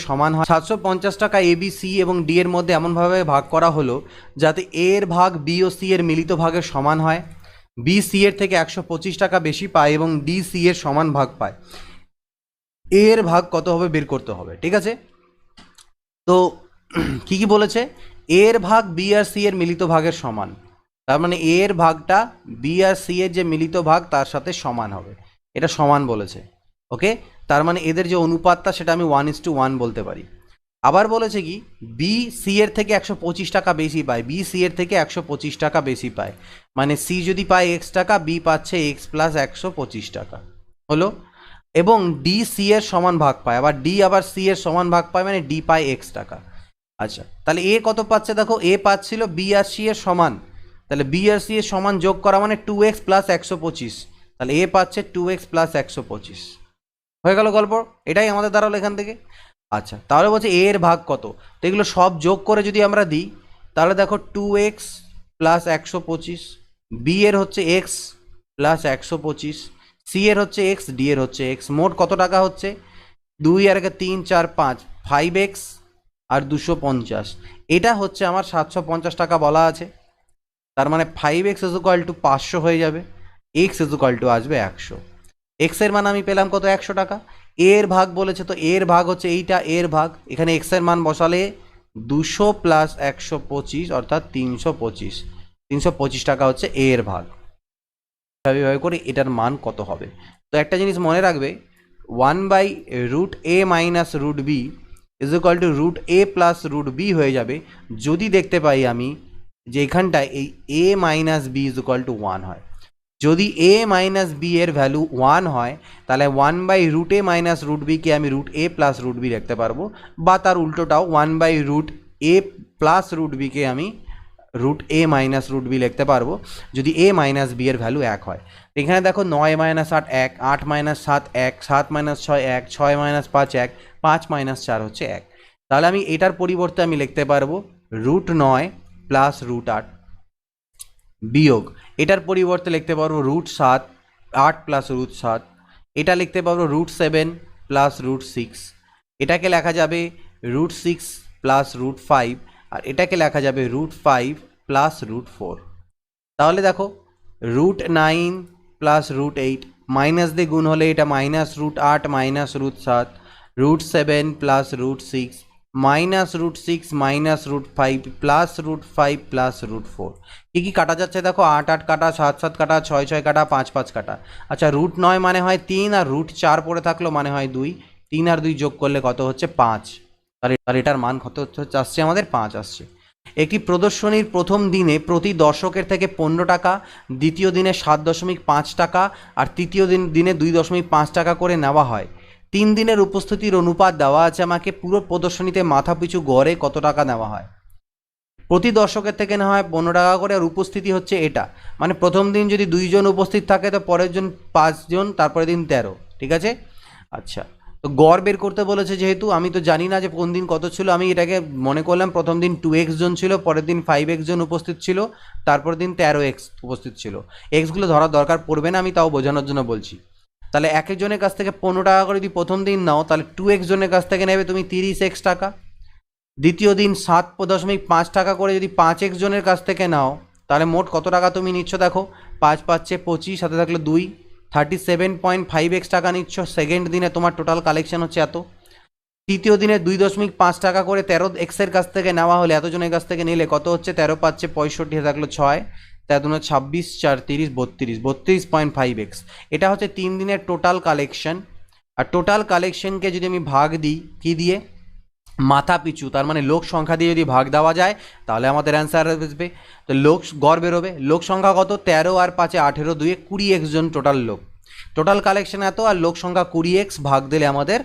সমান হয়। 750 টাকা এ বি সি এবং ডি এর মধ্যে এমনভাবে ভাগ করা হলো যাতে এ এর ভাগ বি ও সি এর মিলিত ভাগের সমান হয়। বি সি এর থেকে 125 টাকা বেশি পায় এবং ডি সি এর সমান ভাগ পায়। এ এর ভাগ কত হবে বের করতে হবে, ঠিক আছে? তো কি কি বলেছে? এ এর ভাগ বি আর সি এর মিলিত ভাগের সমান, তার মানে এ এর ভাগটা বি আর সি এর যে মিলিত ভাগ তার সাথে সমান হবে, এটা সমান বলেছে। ওকে, তার মানে এদের যে অনুপাতটা সেটা আমি 1:1 বলতে পারি। আবার বলেছে কি বি সি এর থেকে 125 টাকা বেশি পায়, বি সি এর থেকে 125 টাকা বেশি পায়, মানে সি যদি পায় এক্স টাকা, বি পাচ্ছে এক্স প্লাস 125 টাকা, হলো। এবং ডি সি এর সমান ভাগ পায়, আবার ডি আবার সি এর সমান ভাগ পায়, মানে ডি পায় এক্স টাকা। আচ্ছা, তাহলে এ কত পাচ্ছে? দেখো এ পাচ্ছিল বি আর সি এর সমান, তাহলে বি আর সি এর সমান যোগ করা মানে 2x প্লাস 125, তাহলে এ পাচ্ছে 2x প্লাস 125। হয়ে গেল গল্প, এটাই আমাদের দাঁড়ালো এখান থেকে। আচ্ছা, তাহলে বলছে এ এর ভাগ কত, তো এগুলো সব যোগ করে যদি আমরা দিই তাহলে দেখো 2x প্লাস 125, বি এর হচ্ছে এক্স প্লাস 125, সি এর হচ্ছে এক্স, ডি এর হচ্ছে এক্স, মোট কত টাকা হচ্ছে? 2 আর 3 4 5, 5x আর 250, এটা হচ্ছে আমার 750 টাকা বলা আছে। তার মানে 5x ইজ ইকুয়াল টু 500 হয়ে যাবে, x ইজ ইকুয়াল টু আসবে 100। x এর মান আমি পেলাম কত? 100 টাকা। এর ভাগ বলেছে, তো এর ভাগ হচ্ছে এইটা, এর ভাগ এখানে x এর মান বসালে 200 প্লাস 125 অর্থাৎ 325, 325 টাকা হচ্ছে এর ভাগ। এইভাবে করে এটার মান কত হবে? তো একটা জিনিস মনে রাখবে, 1/√a minus root B is equal to √a plus root B হয়ে যাবে যদি দেখতে পাই আমি যে এখানটায় এই a minus B is equal to 1 হয়। যদি a মাইনাস বি এর ভ্যালু 1 হয় তাহলে 1/√a মাইনাস রুট বিকে আমি √a প্লাস রুট বি রাখতে পারবো, বা তার উল্টোটাও 1/√a প্লাস রুট বিকে আমি √a মাইনাস রুট বি লিখতে পারবো যদি a মাইনাস বি এর ভ্যালু 1 হয়। এখানে দেখো 9 minus 8 1, 8 minus 7 1, 7 minus 6 1, 6 minus 5 1, 5 minus 4 হচ্ছে 1। তাহলে আমি এটার পরিবর্তে আমি লিখতে পারবো √9 প্লাস √8 বিয়োগ এটার পরিবর্তে লিখতে পারবো √7 8 প্লাস √7, এটা লিখতে পারবো √7 প্লাস √6, এটাকে লেখা যাবে √6 প্লাস √5, আর এটাকে লেখা যাবে √5 প্লাস √4। তাহলে দেখো √9 প্লাস √8 মাইনাস দিয়ে গুণ হলে এটা minus √8 minus √7, √7 plus √6 minus √6 minus √5 plus √5 plus √4। কি কাটা যাচ্ছে দেখো, 8 8 কাটা, 7 7 কাটা, 6 6 কাটা, 5 5 কাটা। আচ্ছা, √9 মানে হয় 3 আর √4 পড়ে থাকলো মানে হয় 2, 3 আর 2 যোগ করলে কত হচ্ছে? 5। তাহলে এটার মান কত আসছে আমাদের? 5 আসছে। একটি প্রদর্শনীর প্রথম দিনে প্রতি দর্শকের থেকে 15 টাকা, দ্বিতীয় দিনে 7.5 টাকা আর তৃতীয় দিনে 2.5 টাকা করে নেওয়া হয়। 3 দিনের উপস্থিতির অনুপাত দেওয়া আছে আমাকে, পুরো প্রদর্শনীতে মাথাপিছু গড়ে কত টাকা নেওয়া হয়? প্রতি দর্শকের থেকে নেওয়া হয় 15 টাকা করে, আর উপস্থিতি হচ্ছে এটা, মানে প্রথম দিন যদি 2 জন উপস্থিত থাকে তো পরের জন 5 জন, তারপরের দিন 13, ঠিক আছে? আচ্ছা, তো গড় বের করতে বলেছে, যেহেতু আমি তো জানি না যে কোন দিন কত ছিল, আমি এটাকে মনে করলাম প্রথম দিন 2x জন ছিল, পরের দিন 5x জন উপস্থিত ছিল, তারপরের দিন 13x উপস্থিত ছিল। এক্সগুলো ধরার দরকার পড়বে না, আমি তাও বোঝানোর জন্য বলছি। তাহলে এক একজনের কাছ থেকে 15 টাকা করে যদি প্রথম দিন নাও তাহলে 2x জনের কাছ থেকে নেবে তুমি 30x টাকা, দ্বিতীয় দিন 7.5 টাকা করে যদি 5x জনের কাছ থেকে নাও তাহলে মোট কত টাকা তুমি নিচ্ছ? দেখো 5 5 25, সাথে থাকলো 2, 37.5x টাকা নিচ্ছ। সেকেন্ড দিনে তোমার টোটাল কালেকশন হচ্ছে এত। তৃতীয় দিনে 2.5 টাকা করে 13x এর কাছ থেকে নেওয়া হলে, এতজনের কাছ থেকে নিলে কত হচ্ছে? 13 5 65, থাকলো 6, 13 26, 4 30 32, 32.5x। এটা হচ্ছে 3 দিনের টোটাল কালেকশন। আর টোটাল কালেকশনকে যদি আমি ভাগ দিই কি দিয়ে? মাথা পিছু, তার মানে লোক সংখ্যা দিয়ে যদি ভাগ দেওয়া যায় তাহলে আমাদের অ্যান্সার আসবে। তো লোক গড় বেরোবে। লোক সংখ্যা কত? 13 আর 5 18, 2 20x জন টোটাল লোক। টোটাল কালেকশন এত, আর লোক সংখ্যা 20x, ভাগ দিলে আমাদের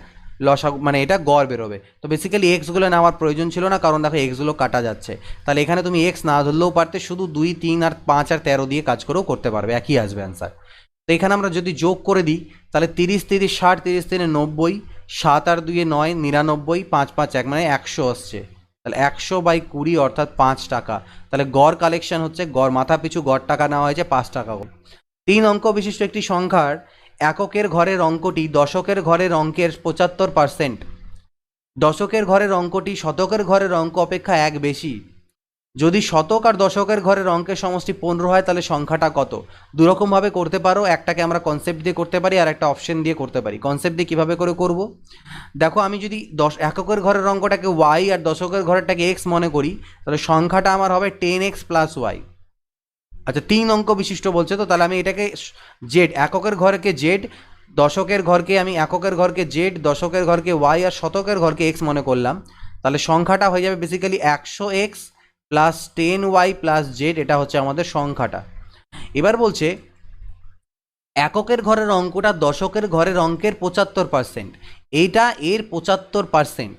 লসাগু মানে এটা গড় বেরোবে। তো বেসিক্যালি এক্সগুলো নেওয়ার প্রয়োজন ছিল না, কারণ দেখো এক্সগুলো কাটা যাচ্ছে। তাহলে এখানে তুমি এক্স না ধরলেও পারতে, শুধু 2 3 আর 5 আর 13 দিয়ে কাজ করেও করতে পারবে, একই আসবে অ্যান্সার। তো এখানে আমরা যদি যোগ করে দিই তাহলে 30 30 60, 30 3 90, 7 আর 2 9 99, 5 5 1 মানে 100 আসছে। তাহলে 100/20 অর্থাৎ 5 টাকা। তাহলে গড় কালেকশন হচ্ছে, গড় মাথা পিছু গড় টাকা নেওয়া হয়েছে 5 টাকা। 3 অঙ্ক বিশিষ্ট একটি সংখ্যার এককের ঘরের অঙ্কটি দশকের ঘরের অঙ্কের 75% দশকের ঘরের অঙ্কটি শতকের ঘরের অঙ্ক অপেক্ষা এক বেশি, যদি শতক আর দশকের ঘরের অঙ্কের সমষ্টি 15 হয় তাহলে সংখ্যাটা কত? দুরকমভাবে করতে পারো, একটাকে আমরা কনসেপ্ট দিয়ে করতে পারি আর একটা অপশন দিয়ে করতে পারি। কনসেপ্ট দিয়ে কীভাবে করে করব দেখো, আমি যদি এককের ঘরের অঙ্কটাকে ওয়াই আর দশকের ঘরেরটাকে এক্স মনে করি, তাহলে সংখ্যাটা আমার হবে 10x প্লাস ওয়াই। আচ্ছা, 3 অঙ্ক বিশিষ্ট বলছে তো, তাহলে আমি এটাকে জেড, এককের ঘরকে জেড, দশকের ঘরকে আমি এককের ঘরকে জেড, দশকের ঘরকে ওয়াই আর শতকের ঘরকে এক্স মনে করলাম। তাহলে সংখ্যাটা হয়ে যাবে basically 100x plus 10y plus Z, এটা হচ্ছে আমাদের সংখ্যাটা। এবার বলছে এককের ঘরের অঙ্কটা দশকের ঘরের অঙ্কের 75%, এইটা এর 75%,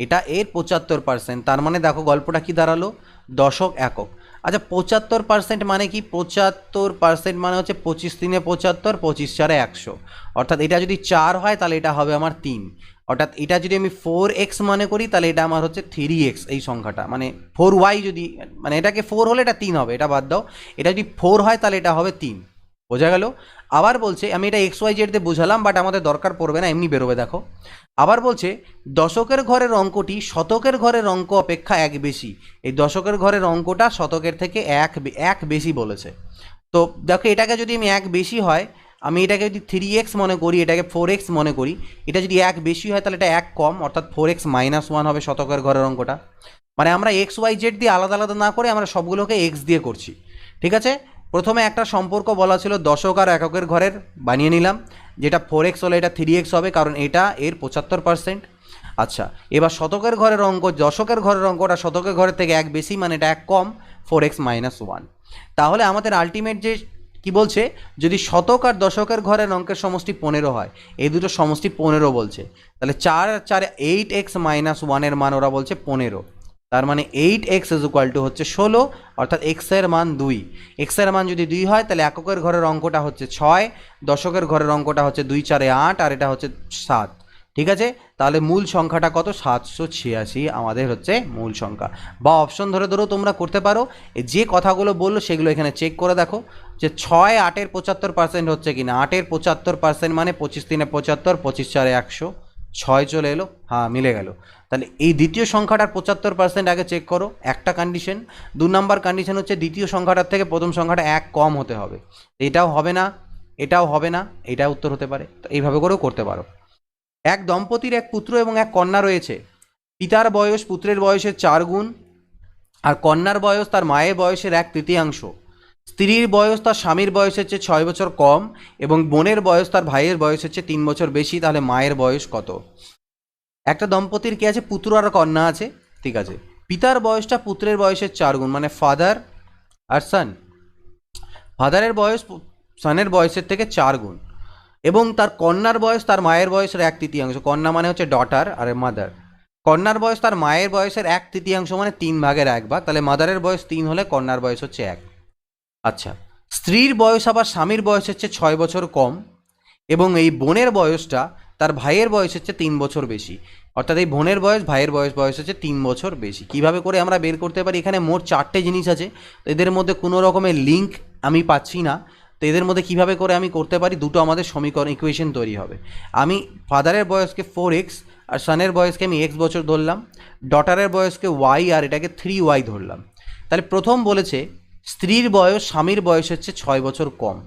এটা এর 75%। তার মানে দেখো গল্পটা কি দাঁড়ালো, দশক একক। আচ্ছা 75% মানে কি? 75% মানে হচ্ছে 25 3 75, 25 4 100, অর্থাৎ এটা যদি 4 হয় তাহলে এটা হবে আমার 3, অর্থাৎ এটা যদি আমি 4x মনে করি তাহলে এটা আমার হচ্ছে 3x এই সংখ্যাটা, মানে 4y যদি, মানে এটাকে 4 হলে এটা 3 হবে, এটা বাদ দাও। এটা যদি 4 হয় তাহলে এটা হবে 3, বোঝা গেল? আবার বলছে, আমি এটা এক্স ওয়াই জেড দিয়ে বোঝালাম, বাট আমাদের দরকার পড়বে না, এমনি বেরোবে দেখো। আবার বলছে দশকের ঘরের অঙ্কটি শতকের ঘরের অঙ্ক অপেক্ষা এক বেশি, এই দশকের ঘরের অঙ্কটা শতকের থেকে এক বেশি বলেছে। তো দেখো এটাকে যদি আমি এক বেশি হয়, আমি এটাকে যদি 3x মনে করি, এটাকে 4x মনে করি, এটা যদি এক বেশি হয় তাহলে এটা এক কম, অর্থাৎ 4x মাইনাস 1 হবে শতকের ঘরের অঙ্কটা। মানে আমরা এক্স ওয়াই জেড দিয়ে আলাদা আলাদা না করে আমরা সবগুলোকে এক্স দিয়ে করছি, ঠিক আছে? প্রথমে একটা সম্পর্ক বলা ছিল দশক আর এককের ঘরের, বানিয়ে নিলাম, যেটা 4x হলে এটা 3x হবে, কারণ এটা এর 75%। আচ্ছা, এবার শতকের ঘরের অঙ্ক, দশকের ঘরের অঙ্কটা শতকের ঘরের থেকে এক বেশি, মানে এটা এক কম, 4x মাইনাস 1। তাহলে আমাদের আলটিমেট যে কি বলছে, যদি শতক আর দশকের ঘরের অঙ্কের সমষ্টি 15 হয়, এই দুটো সমষ্টি 15 বলছে, তাহলে 4 আর 4 8x মাইনাস 1-এর মান ওরা বলছে 15। তার মানে 8x ইজ ইকুয়াল টু হচ্ছে 16, অর্থাৎ এক্সের মান 2। এক্সের মান যদি 2 হয় তাহলে এককের ঘরের অঙ্কটা হচ্ছে 6, দশকের ঘরের অঙ্কটা হচ্ছে 2 4 8, আর এটা হচ্ছে 7, ঠিক আছে? তাহলে মূল সংখ্যাটা কত? 786 আমাদের হচ্ছে মূল সংখ্যা। বা অপশন ধরে ধরেও তোমরা করতে পারো, যে কথাগুলো বললো সেগুলো এখানে চেক করে দেখো যে 6 8-এর 75% হচ্ছে কিনা। 8-এর 75% মানে 25 3 75, 25 4 100, 6 চলে এলো, হ্যাঁ মিলে গেল। তাহলে এই দ্বিতীয় সংখ্যাটার 75% আগে চেক করো, একটা কন্ডিশন। 2 নম্বর কন্ডিশন হচ্ছে দ্বিতীয় সংখ্যাটার থেকে প্রথম সংখ্যাটা এক কম হতে হবে, এটাও হবে না, এটাও হবে না, এটা উত্তর হতে পারে। তো এইভাবে করেও করতে পারো। এক দম্পতির এক পুত্র এবং এক কন্যা রয়েছে, পিতার বয়স পুত্রের বয়সের 4 গুণ, আর কন্যার বয়স তার মায়ের বয়সের 1/3। স্ত্রীর বয়স তার স্বামীর বয়সের চেয়ে 6 বছর কম, এবং বোনের বয়স তার ভাইয়ের বয়সের চেয়ে 3 বছর বেশি, তাহলে মায়ের বয়স কত? একটা দম্পতির কি আছে, পুত্র আর কন্যা আছে, ঠিক আছে। পিতার বয়সটা পুত্রের বয়সের 4 গুণ, মানে ফাদার আর সান, ফাদারের বয়স সানের বয়সের থেকে 4 গুণ, এবং তার কন্যার বয়স তার মায়ের বয়সের 1/3। কন্যা মানে হচ্ছে ডটার আর মাদার। কন্যার বয়স তার মায়ের বয়সের 1/3, মানে 3/1 ভাগ, তাহলে মাদারের বয়স 3 হলে কন্যার বয়স হচ্ছে 1। আচ্ছা, স্ত্রীর বয়স আবার স্বামীর বয়সের চেয়ে 6 বছর কম, এবং এই বোনের বয়সটা তার ভাইয়ের বয়সের চেয়ে 3 বছর বেশি, অর্থাৎ এই বোনের বয়স ভাইয়ের বয়স হচ্ছে 3 বছর বেশি। কিভাবে করে আমরা বের করতে পারি? এখানে মোট 4টে জিনিস আছে, তো এদের মধ্যে কোনো রকমের লিঙ্ক আমি পাচ্ছি না, তো এদের মধ্যে কীভাবে করে আমি করতে পারি, দুটো আমাদের সমীকরণ ইকুয়েশন তৈরি হবে। আমি ফাদারের বয়সকে 4x আর সানের বয়সকে আমি x বছর ধরলাম, ডটারের বয়সকে y আর এটাকে 3y ধরলাম। তাহলে প্রথম বলেছে স্ত্রীর বয়স স্বামীর বয়সের চেয়ে 6 বছর কম,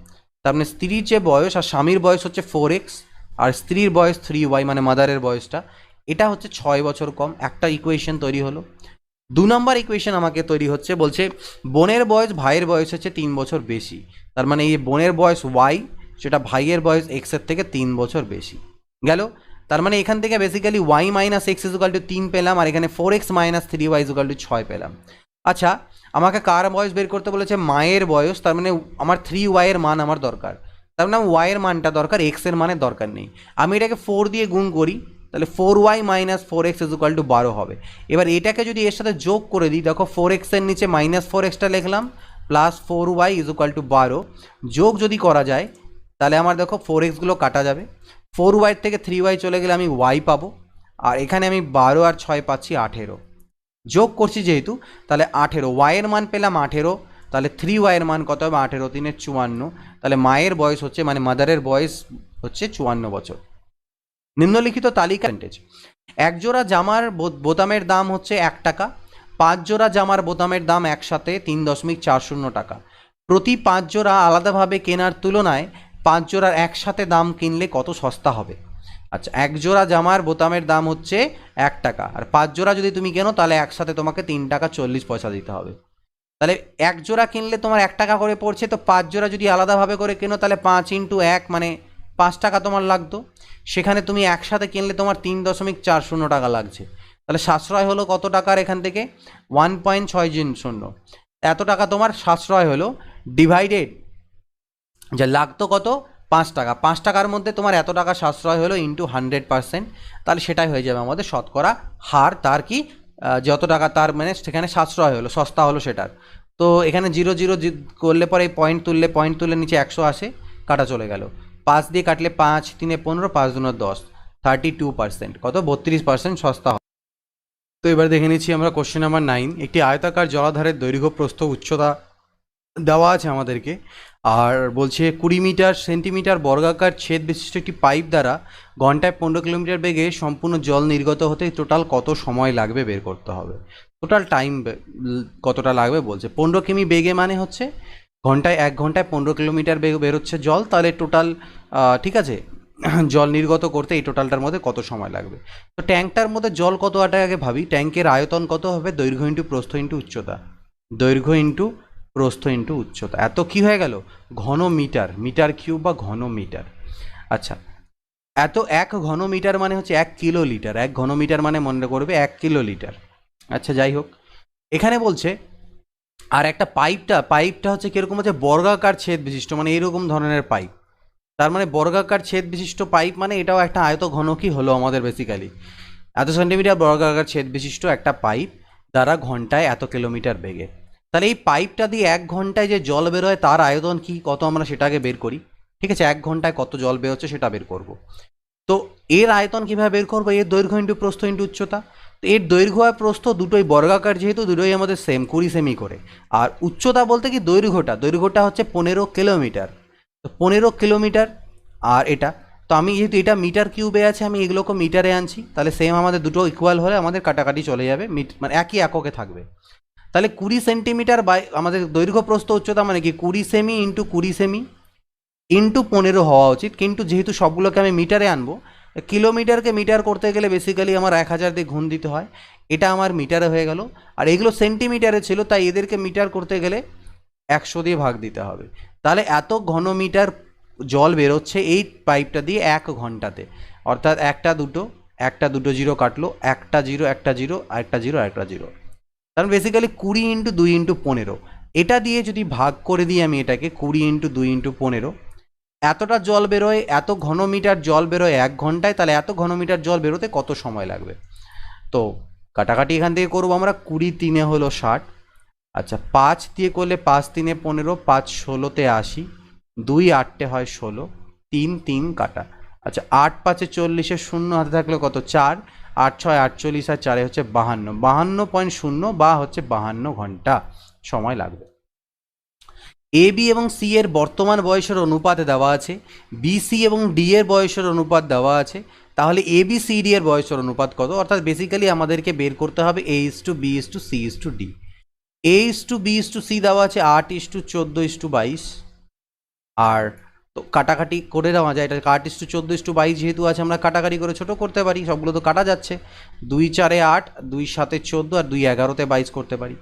তার মানে স্ত্রীর যে বয়স আর স্বামীর বয়স হচ্ছে 4x, আর স্ত্রীর বয়স 3y, মানে মাদারের বয়সটা, এটা হচ্ছে 6 বছর কম। একটা ইকুয়েশন তৈরি হলো। 2 নম্বর ইকুয়েশন আমাকে তৈরি হচ্ছে, বলছে বোনের বয়স ভাইয়ের বয়স হচ্ছে 3 বছর বেশি, তার মানে এই বোনের বয়স y, সেটা ভাইয়ের বয়স x-এর থেকে 3 বছর বেশি গেল। তার মানে এখান থেকে basically y minus x equal to 3 পেলাম, আর এখানে 4x minus 3y equal to 6 পেলাম। আচ্ছা, আমাকে কার বয়স বের করতে বলেছে? মায়ের বয়স, তার মানে আমার 3y এর মান আমার দরকার, তার মানে y এর মানটা দরকার, x এর মানের দরকার নেই। আমি এটাকে 4 দিয়ে গুণ করি, তাহলে 4y minus 4x equal to 12 হবে। এবার এটাকে যদি এর সাথে যোগ করে দিই, দেখো 4x এর নিচে মাইনাস 4xটা লিখলাম, প্লাস 4y ইজুকাল টু 12, যোগ যদি করা যায় তাহলে আমার দেখো 4xগুলো কাটা যাবে, 4y থেকে 3y চলে গেলে আমি y পাবো, আর এখানে আমি 12 আর 6 পাচ্ছি 18, যোগ করছি যেহেতু, তাহলে 18, y এর মান পেলাম 18, তাহলে 3y এর মান কত হবে? 18 3 54, তাহলে মায়ের বয়স হচ্ছে, মানে মাদারের বয়স হচ্ছে 54 বছর। নিম্নলিখিত তালিকা এক জোড়া জামার বোতামের দাম হচ্ছে 1 টাকা, 5 জোড়া জামার বোতামের দাম একসাথে 3.40 টাকা। প্রতি 5 জোড়া আলাদাভাবে কেনার তুলনায় 5 জোড়ার একসাথে দাম কিনলে কত সস্তা হবে? আচ্ছা, এক জোড়া জামার বোতামের দাম হচ্ছে 1 টাকা, আর 5 জোড়া যদি তুমি কেনো তাহলে একসাথে তোমাকে 3 টাকা 40 পয়সা দিতে হবে। তাহলে এক জোড়া কিনলে তোমার 1 টাকা করে পড়ছে, তো 5 জোড়া যদি আলাদাভাবে করে কেনো তাহলে 5 ইন্টু 1 মানে 5 টাকা তোমার লাগতো। সেখানে তুমি একসাথে কিনলে তোমার 3.40 টাকা লাগছে। তাহলে সাশ্রয় হলো কত টাকার? এখান থেকে 1.60, এত টাকা তোমার সাশ্রয় হলো। ডিভাইডেড যে লাগতো কত? 5 টাকা। 5 টাকার মধ্যে তোমার এত টাকা সাশ্রয় হলো ইন্টু 100%, তাহলে সেটাই হয়ে যাবে আমাদের শতকরা হার। তার কি যত টাকা তার মানে সেখানে সাশ্রয় হলো, সস্তা হলো সেটার। তো এখানে 0 0 করলে পরে পয়েন্ট তুললে নিচে 100 আসে, কাটা চলে গেল। 5 দিয়ে কাটলে 5 3 15, 5 2 10, 32%, কত? 32% সস্তা হয়। তো এবার দেখে নিচ্ছি আমরা কোশ্চেন নাম্বার 9। একটি আয়তাকার জলাধারের দৈর্ঘ্য প্রস্থ উচ্চতা দেওয়া আছে আমাদেরকে, আর বলছে 20 মিটার সেন্টিমিটার বর্গাকার ছেদ বিশিষ্ট একটি পাইপ দ্বারা ঘন্টায় 15 কিলোমিটার বেগে সম্পূর্ণ জল নির্গত হতে টোটাল কত সময় লাগবে বের করতে হবে। টোটাল টাইম কতটা লাগবে বলছে। 15 কিমি বেগে মানে হচ্ছে ঘন্টায় 1 ঘন্টায় 15 কিলোমিটার বেগে বেরোচ্ছে জল, তাহলে টোটাল ঠিক আছে জল নির্গত করতে এই টোটালটার মধ্যে কত সময় লাগবে। তো ট্যাঙ্কটার মধ্যে জল কত আগে ভাবি। ট্যাঙ্কের আয়তন কত হবে? দৈর্ঘ্য ইন্টু প্রস্থ ইন্টু উচ্চতা, দৈর্ঘ্য ইন্টু প্রস্থ ইন্টু উচ্চতা। এত কি হয়ে গেল? ঘন মিটার, মিটার কিউব বা ঘন মিটার। আচ্ছা, এত 1 ঘন মিটার মানে হচ্ছে 1 কিলো লিটার। 1 ঘন মিটার মানে মনে করবে 1 কিলো লিটার। আচ্ছা, যাই হোক, এখানে বলছে আর একটা পাইপটা হচ্ছে কীরকম হচ্ছে? বর্গাকার ছেদ বিশিষ্ট, মানে এরকম ধরনের পাইপ। তার মানে বর্গাকার ছেদ বিশিষ্ট পাইপ মানে এটাও একটা আয়ত ঘনকই হলো আমাদের বেসিক্যালি। এত সেন্টিমিটার বর্গাকার ছেদ বিশিষ্ট একটা পাইপ দ্বারা ঘন্টায় এত কিলোমিটার বেগে। তাহলে এই পাইপটা দিয়ে 1 ঘন্টায় যে জল বেরোয় তার আয়তন কি কত আমরা সেটাকে বের করি। ঠিক আছে, 1 ঘন্টায় কত জল বেরোচ্ছে সেটা বের করব। তো এর আয়তন কীভাবে বের করবো? এর দৈর্ঘ্য ইন্টু প্রস্থ ইন্টু উচ্চতা। তো এর দৈর্ঘ্য আর প্রস্থ দুটোই বর্গাকার, যেহেতু দুটোই আমাদের সেম 20 সেমি করে। আর উচ্চতা বলতে কি দৈর্ঘ্যটা হচ্ছে 15 কিলোমিটার। তো 15 কিলোমিটার আর এটা, তো আমি যেহেতু এটা মিটার কিউবে আছে আমি এগুলোকে মিটারে আনছি, তাহলে সেম আমাদের দুটো ইকুয়াল হলে আমাদের কাটাকাটি চলে যাবে, মানে একই এককে থাকবে। তাহলে 20 সেন্টিমিটার বাই আমাদের দৈর্ঘ্য প্রস্থ উচ্চতা মানে কি 20 সেমি ইন্টু 20 সেমি ইন্টু 15 হওয়া উচিত, কিন্তু যেহেতু সবগুলোকে আমি মিটারে আনবো, কিলোমিটারকে মিটার করতে গেলে বেসিক্যালি আমার 1000 দিয়ে গুণ দিতে হয়, এটা আমার মিটারে হয়ে গেল। আর এগুলো সেন্টিমিটারে ছিল, তাই এদেরকে মিটার করতে গেলে 100 দিয়ে ভাগ দিতে হবে। তাহলে এত ঘন মিটার জল বেরোচ্ছে এই পাইপটা দিয়ে 1 ঘন্টাতে, অর্থাৎ একটা দুটো জিরো কাটলো, একটা জিরো আর একটা জিরো। কারণ বেসিক্যালি 20 ইন্টু 2 ইন্টু 15, এটা দিয়ে যদি ভাগ করে দিই আমি এটাকে 20 ইন্টু 2 ইন্টু 15, এতটা জল বেরোয়, এত ঘন মিটার জল বেরোয় 1 ঘন্টায়, তাহলে এত ঘন মিটার জল বেরোতে কত সময় লাগবে? তো কাটাকাটি এখান থেকে করবো আমরা। 20 3 হলো 60। আচ্ছা, 5 দিয়ে করলে 5 3 15, 5 16 80, 2 8 হয় 16, 3 3 কাটা। আচ্ছা, 8 5 40, শূন্য হাতে থাকলে কত? 4, 8 6 48 আর 4 হচ্ছে 52.0 বা হচ্ছে 52 ঘন্টা সময় লাগবে। এ বি এবং সি এর বর্তমান বয়সের অনুপাত দেওয়া আছে, বি সি এবং ডি এর বয়সের অনুপাত দেওয়া আছে। তাহলে এ বি সি ডি এর বয়সের অনুপাত কত? অর্থাৎ বেসিক্যালি আমাদেরকে বের করতে হবে A is to B is to C is to D. A is to B is to C দেওয়া আছে 8 ইস টু 14 ইস টু 22, আর তো কাটাকাটি করে দেওয়া যায়, এটা 8 ইস টু 14 ইস টু 22 যেহেতু আছে আমরা কাটাকাটি করে ছোটো করতে পারি, সবগুলো তো কাটা যাচ্ছে। 2 4 8, 2 7 14 আর 2 11 22 করতে পারি।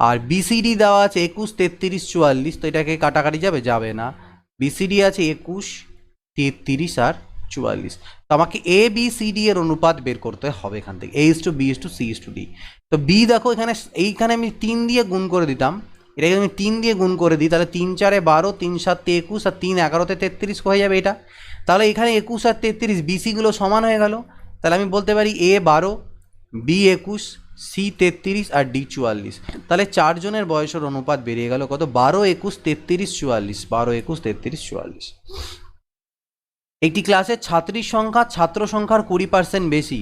আর বিসিডি দেওয়া আছে 21 33 44, তো এটাকে কাটাকাটি যাবে না। বিসিডি আছে 21 33 আর 44, তো আমাকে এ বি সি ডি এর অনুপাত বের করতে হবে এখান থেকে, A is to B is to C is to D. তো বি দেখো এইখানে আমি 3 দিয়ে গুণ করে দিতাম, এটাকে আমি 3 দিয়ে গুণ করে দিই, তাহলে 3 4 12, 3 7 21 আর 3 11 33 হয়ে যাবে এটা। তাহলে এখানে 21 আর 33 বিসিগুলো সমান হয়ে গেল, তাহলে আমি বলতে পারি এ 12, বি 21, সি 33 আর ডি 44। তাহলে 4 জনের বয়সের অনুপাত বেরিয়ে গেল কত? 12 21 33 44, 12 21 33 44। একটি ক্লাসের ছাত্রীর সংখ্যা ছাত্র সংখ্যার 20% বেশি।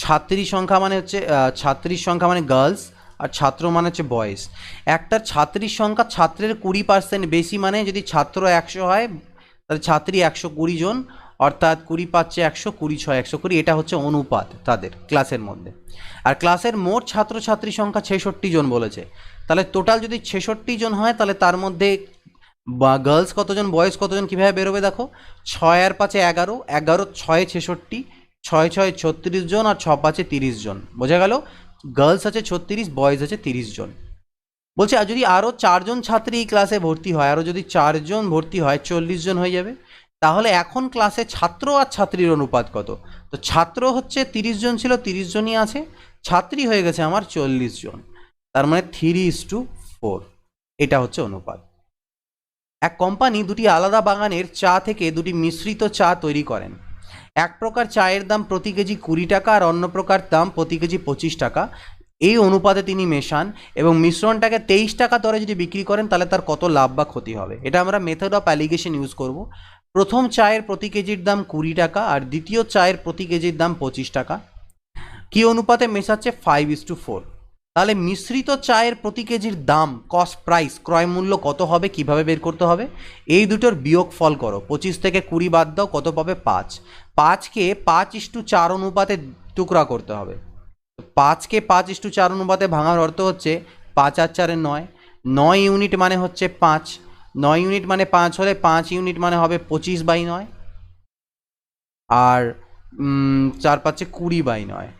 ছাত্রীর সংখ্যা মানে হচ্ছে ছাত্রীর সংখ্যা মানে গার্লস, আর ছাত্র মানে হচ্ছে বয়েজ। একটা ছাত্রীর সংখ্যা ছাত্রের 20% বেশি মানে যদি ছাত্র 100 হয় তাহলে ছাত্রী 120 জন, অর্থাৎ 20 পাচ্ছে 100, 20 6 120, এটা হচ্ছে অনুপাত তাদের ক্লাসের মধ্যে। আর ক্লাসের মোট ছাত্রছাত্রী সংখ্যা 66 জন বলেছে, তাহলে টোটাল যদি 66 জন হয় তাহলে তার মধ্যে গার্লস কতজন বয়েজ কতজন কীভাবে বেরোবে দেখো। 6 আর 5 11, 11 6 66, 6 6 36 জন, আর 6 5 30 জন। বোঝা গেল? গার্লস আছে 36, বয়েজ আছে 30 জন। বলছে আর যদি আরও 4 জন ছাত্রী এই ক্লাসে ভর্তি হয়, আরও যদি 4 জন ভর্তি হয় 40 জন হয়ে যাবে। তাহলে এখন ক্লাসে ছাত্র আর ছাত্রীর অনুপাত কত? তো ছাত্র হচ্ছে 30 জন ছিল, 30 জনই আছে, ছাত্রী হয়ে গেছে আমার 40 জন, তার মানে 3:4, এটা হচ্ছে অনুপাত। এক কোম্পানি দুটি আলাদা বাগানের চা থেকে দুটি মিশ্রিত চা তৈরি করেন। এক প্রকার চায়ের দাম প্রতি কেজি 20 টাকা আর অন্য প্রকার দাম প্রতি কেজি 25 টাকা। এই অনুপাতে তিনি মেশান এবং মিশ্রণটাকে 23 টাকা দরে যদি বিক্রি করেন তাহলে তার কত লাভ বা ক্ষতি হবে। এটা আমরা মেথড অফ অ্যালিগেশন ইউজ করব। প্রথম চায়ের প্রতি কেজির দাম 20 টাকা আর দ্বিতীয় চায়ের প্রতি কেজির দাম 25 টাকা। কি অনুপাতে মেশাচ্ছে? 5:4। তাহলে মিশ্রিত চায়ের প্রতি কেজির দাম, কস্ট প্রাইস, ক্রয় মূল্য কত হবে, কিভাবে বের করতে হবে? এই দুটোর বিয়োগফল করো, 25 থেকে 20 বাদ দাও, কত পাবে? 5। 5কে 5:4 অনুপাতে টুকরা করতে হবে। 5কে 5:4 অনুপাতে ভাঙার অর্থ হচ্ছে 5 আর 4 9, 9 ইউনিট মানে হচ্ছে 5, 9 ইউনিট মানে 5 হলে 5 ইউনিট মানে হবে 25/9, আর 4 5 20/9,